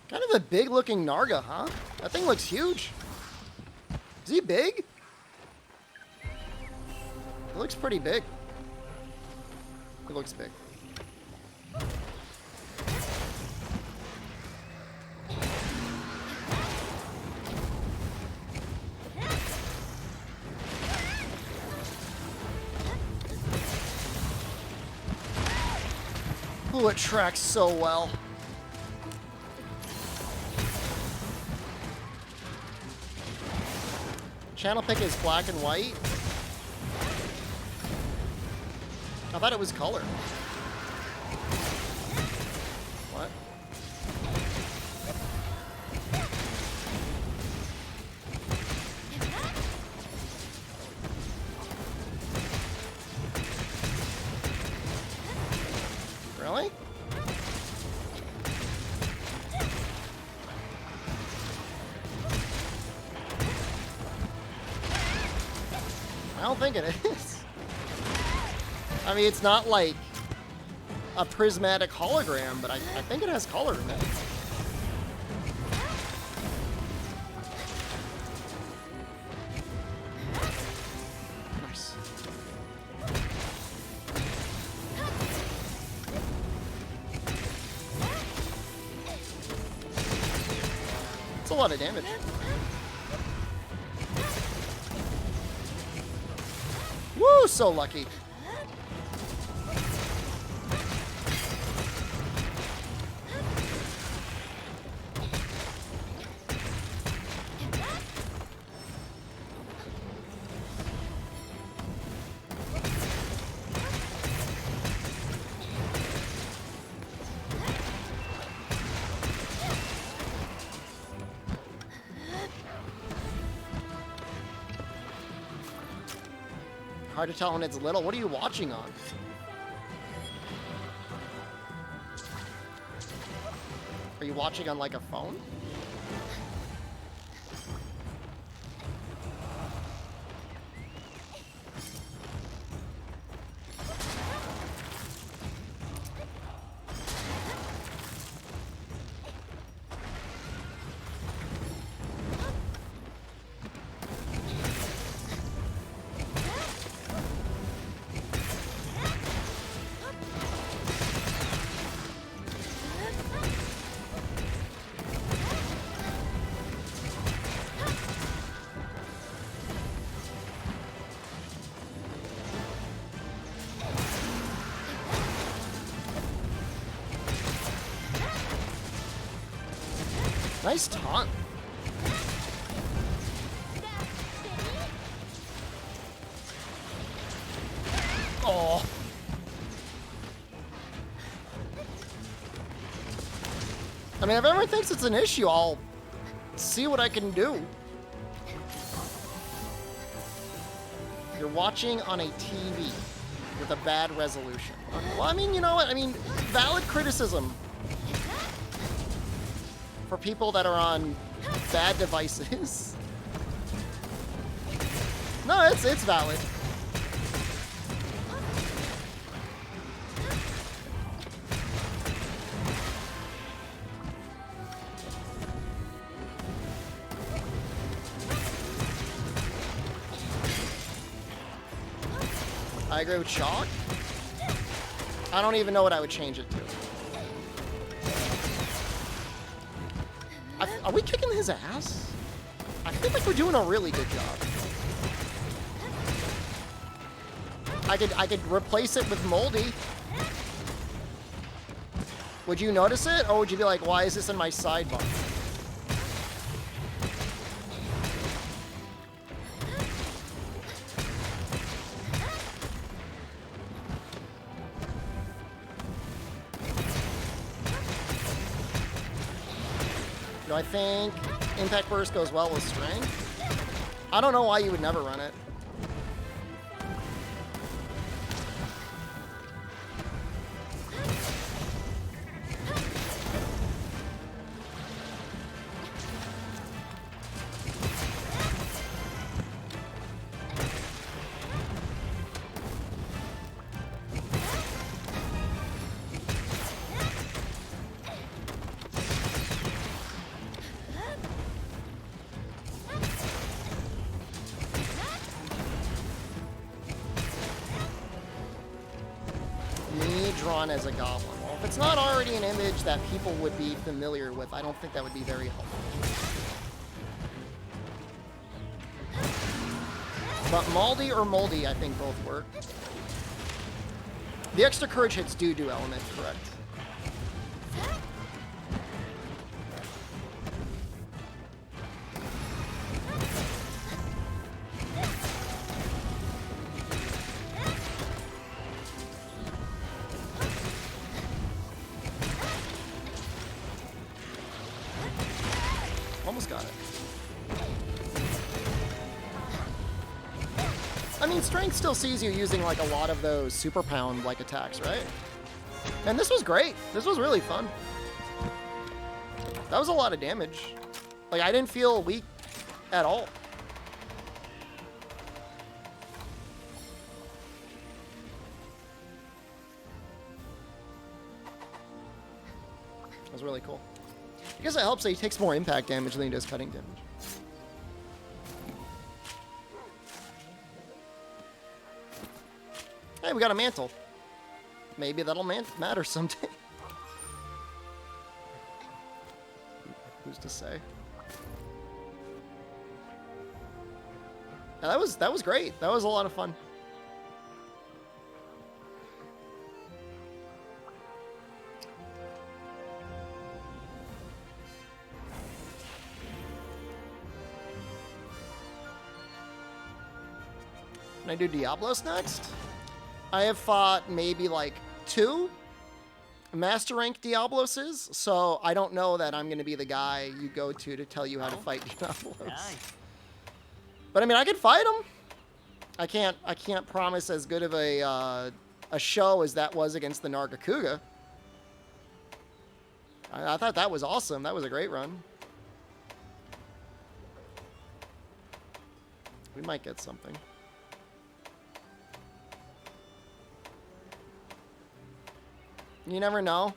Kind of a big-looking Narga, huh? That thing looks huge. Is he big? It looks pretty big. It looks big. Ooh, it tracks so well. Channel pick is black and white. I thought it was color. What? Really? I don't think it is. I mean, it's not like a prismatic hologram, but I think it has color in it. Nice. It's a lot of damage. Woo, so lucky. Hard to tell when it's little. What are you watching on? Are you watching on like a phone? Nice taunt. Oh. I mean, if everyone thinks it's an issue, I'll see what I can do. You're watching on a TV with a bad resolution. Well, I mean, you know what? I mean, valid criticism for people that are on bad devices. No, it's valid. I agree with Chalk. I don't even know what I would change it to. Are we kicking his ass? I feel like we're doing a really good job. I could replace it with Moldy. Would you notice it, or would you be like, why is this in my sidebar? Do I think Impact Burst goes well with Strength? I don't know why you would never run it. Drawn as a goblin. Well, if it's not already an image that people would be familiar with, I don't think that would be very helpful. But Maldy or Moldy, I think both work. The extra courage hits do element, correct? almost got it. I mean, strength still sees you using like a lot of those super pound like attacks, right? And this was great. This was really fun. That was a lot of damage. Like, I didn't feel weak at all. That was really cool. I guess it helps that he takes more impact damage than he does cutting damage. Hey, we got a mantle. Maybe that'll matter someday. Who's to say? Yeah, that was great. That was a lot of fun. Can I do Diablos next? I have fought maybe like 2 Master Rank Diabloses, so I don't know that I'm going to be the guy you go to tell you how to fight Diablos. But I mean, I could fight him. I can't promise as good of a show as that was against the Nargacuga. I thought that was awesome. That was a great run. We might get something. You never know.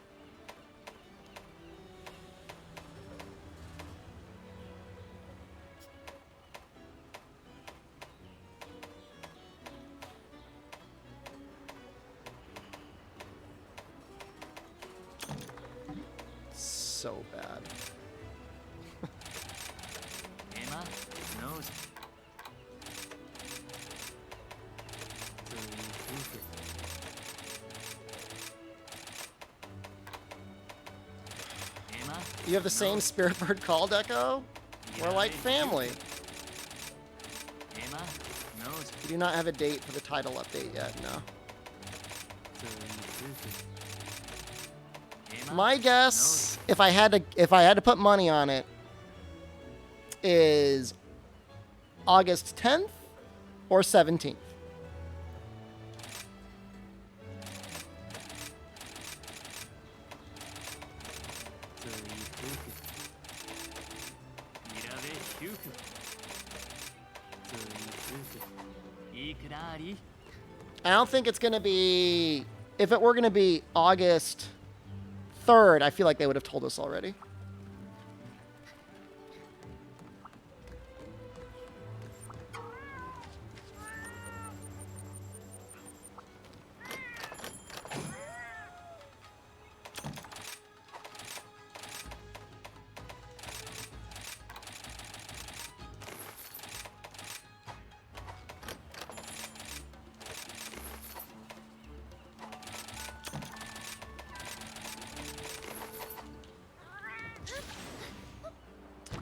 So bad. Emma knows. You have the same Spirit Bird call, Deco? We're like family. We do not have a date for the title update yet, no. My guess, if I had to put money on it, is August 10th or 17th. I don't think it's going to be... If it were going to be August 3rd, I feel like they would have told us already.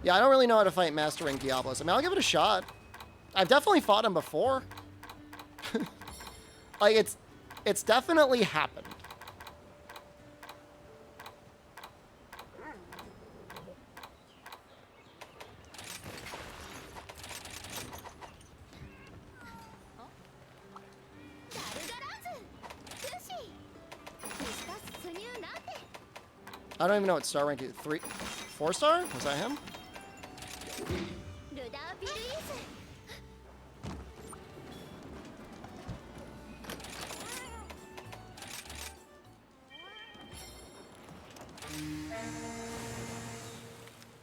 Yeah, I don't really know how to fight Master Rank Diablos. I mean, I'll give it a shot. I've definitely fought him before. Like, it's definitely happened. I don't even know what star rank is. 4 star? Was that him?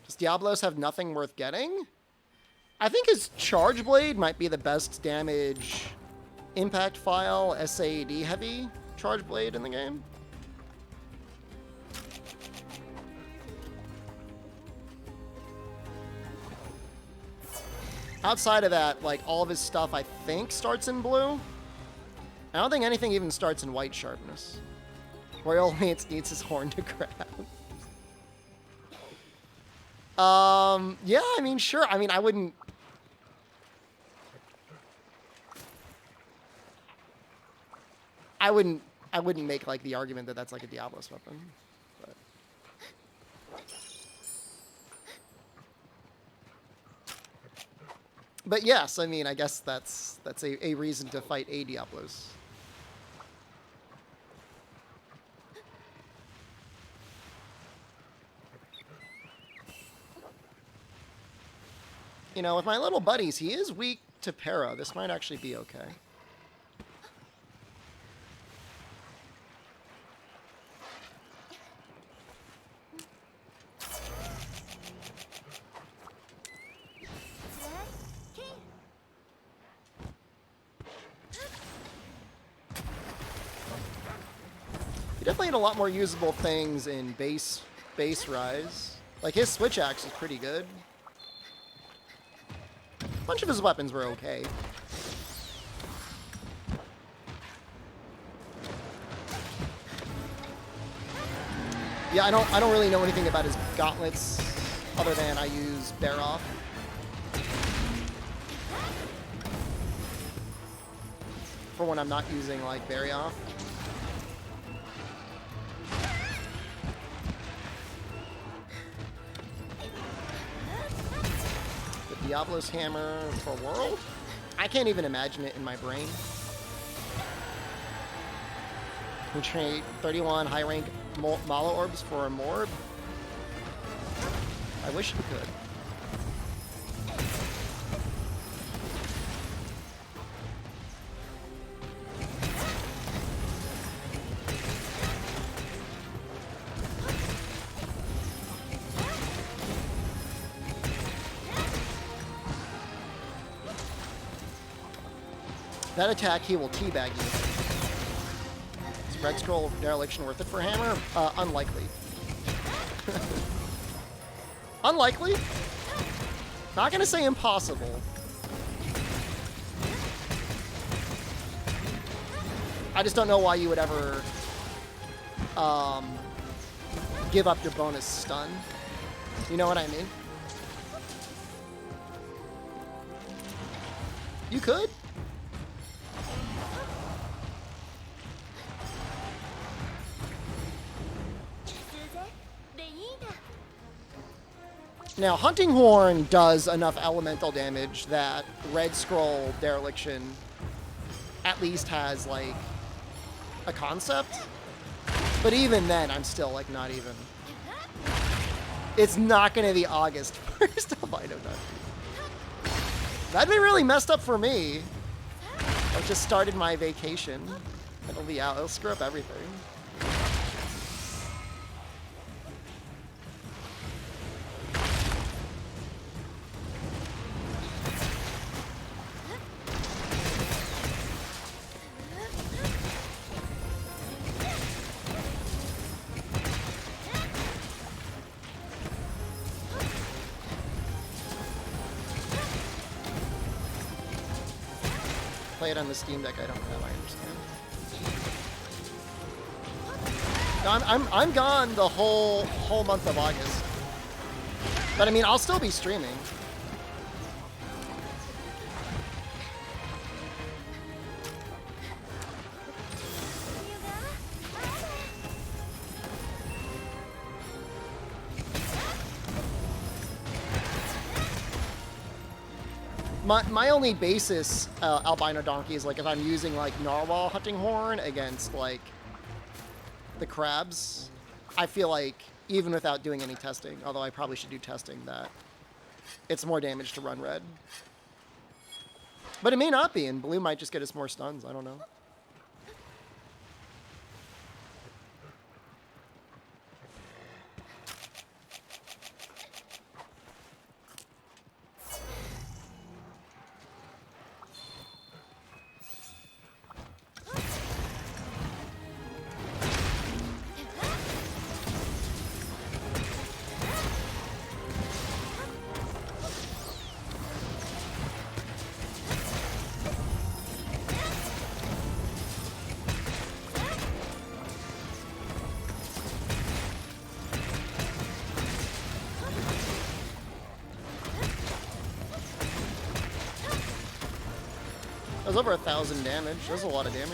Does Diablos have nothing worth getting? I think his Charge Blade might be the best damage impact file SAD heavy Charge Blade in the game. Outside of that, like, all of his stuff, I think, starts in blue. I don't think anything even starts in white sharpness. Royal Lance needs his horn to grab. Yeah, I mean, sure. I mean, I wouldn't make, like, the argument that that's, like, a Diablos weapon. But. But yes, I mean, I guess that's a reason to fight a Diablos. You know, with my little buddies, he is weak to para. This might actually be okay. He definitely had a lot more usable things in base rise. Like his switch axe is pretty good. A bunch of his weapons were okay. Yeah, I don't really know anything about his gauntlets other than I use bear off. For when I'm not using like berry off. The Diablo's hammer for world? I can't even imagine it in my brain. We trade 31 high rank Malo orbs for a Morb. I wish we could. That attack, he will teabag you. Is Red Scroll Dereliction worth it for hammer? Unlikely. Unlikely? Not gonna say impossible. I just don't know why you would ever give up your bonus stun. You know what I mean? You could. Now, Hunting Horn does enough elemental damage that Red Scroll Dereliction at least has, like, a concept. But even then, I'm still, like, not even... It's not going to be August 1st albino dungeon. That'd be really messed up for me. I just started my vacation. It'll be out. It'll screw up everything. Play it on the Steam Deck. I don't have. I understand. No, I'm gone the whole month of August. But I mean, I'll still be streaming. My only basis albino donkey is like if I'm using like narwhal hunting horn against like the crabs, I feel like even without doing any testing, although I probably should do testing, that it's more damage to run red. But it may not be, and blue might just get us more stuns. I don't know. That was over 1,000 damage. That's a lot of damage.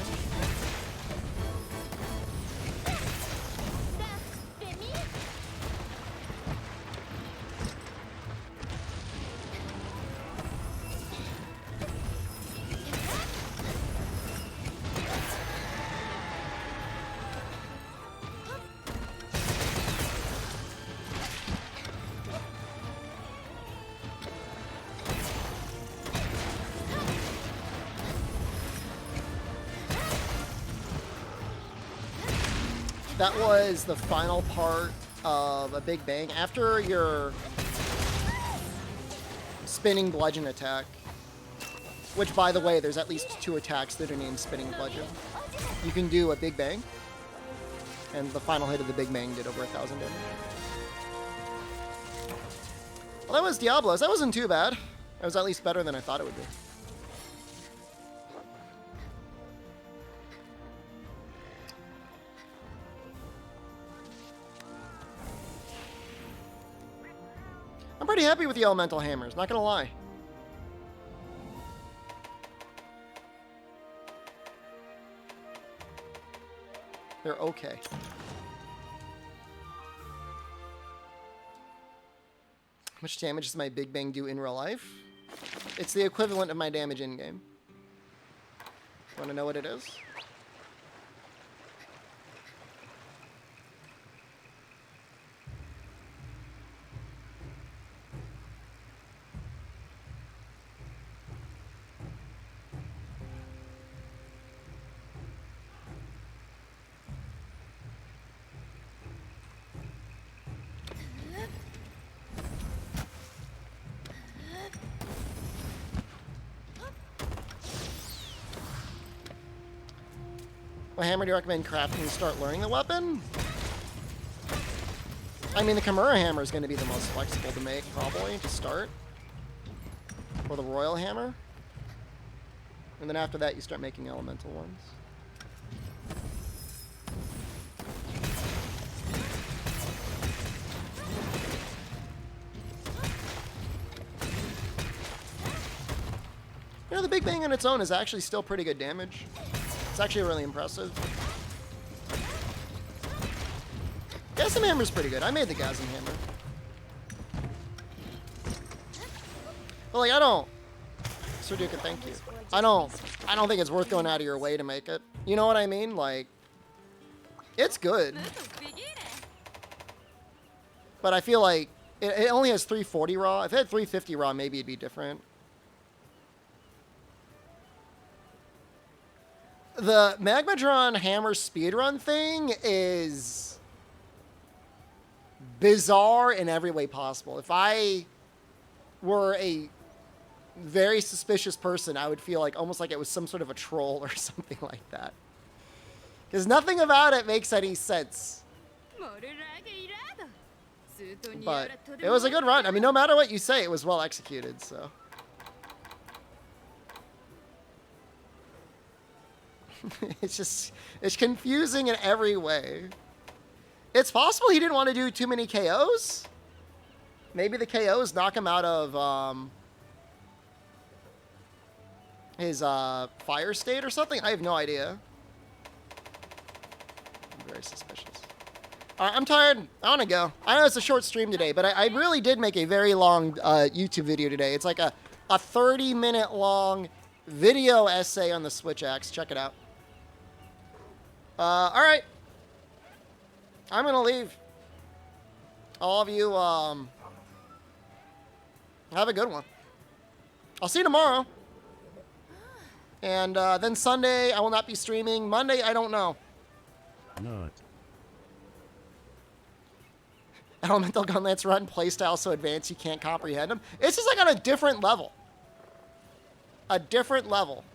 that was the final part of a Big Bang. After your spinning bludgeon attack, which, by the way, there's at least 2 attacks that are named spinning bludgeon, you can do a Big Bang. And the final hit of the Big Bang did over 1,000 damage. Well, that was Diablos. That wasn't too bad. That was at least better than I thought it would be. I'm pretty happy with the elemental hammers, not gonna lie. They're okay. How much damage does my Big Bang do in real life? It's the equivalent of my damage in-game. Want to know what it is? What hammer do you recommend crafting to start learning the weapon? I mean, the Kimura hammer is going to be the most flexible to make, probably, to start. Or the Royal hammer. And then after that, you start making elemental ones. You know, the Big Bang on its own is actually still pretty good damage. It's actually really impressive. Gasm Hammer's pretty good. I made the Gasm Hammer. But like, I don't... Sir Duke, thank you. I don't think it's worth going out of your way to make it. You know what I mean? Like, it's good. But I feel like it only has 340 raw. If it had 350 raw, maybe it'd be different. The Magmadron Hammer speedrun thing is bizarre in every way possible. If I were a very suspicious person, I would feel like almost like it was some sort of a troll or something like that. Because nothing about it makes any sense. But it was a good run. I mean, no matter what you say, it was well executed, so... it's confusing in every way. It's possible he didn't want to do too many KOs. Maybe the KOs knock him out of his fire state or something. I have no idea. I'm very suspicious. All right, I'm tired. I want to go. I know it's a short stream today, but I really did make a very long YouTube video today. It's like a 30-minute long video essay on the Switch Axe. Check it out. All right. I'm going to leave. All of you, have a good one. I'll see you tomorrow. And then Sunday, I will not be streaming. Monday, I don't know. Not. Elemental Gunlance Run playstyle so advanced you can't comprehend them. It's just like on a different level. A different level.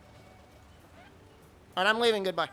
All right, I'm leaving. Goodbye.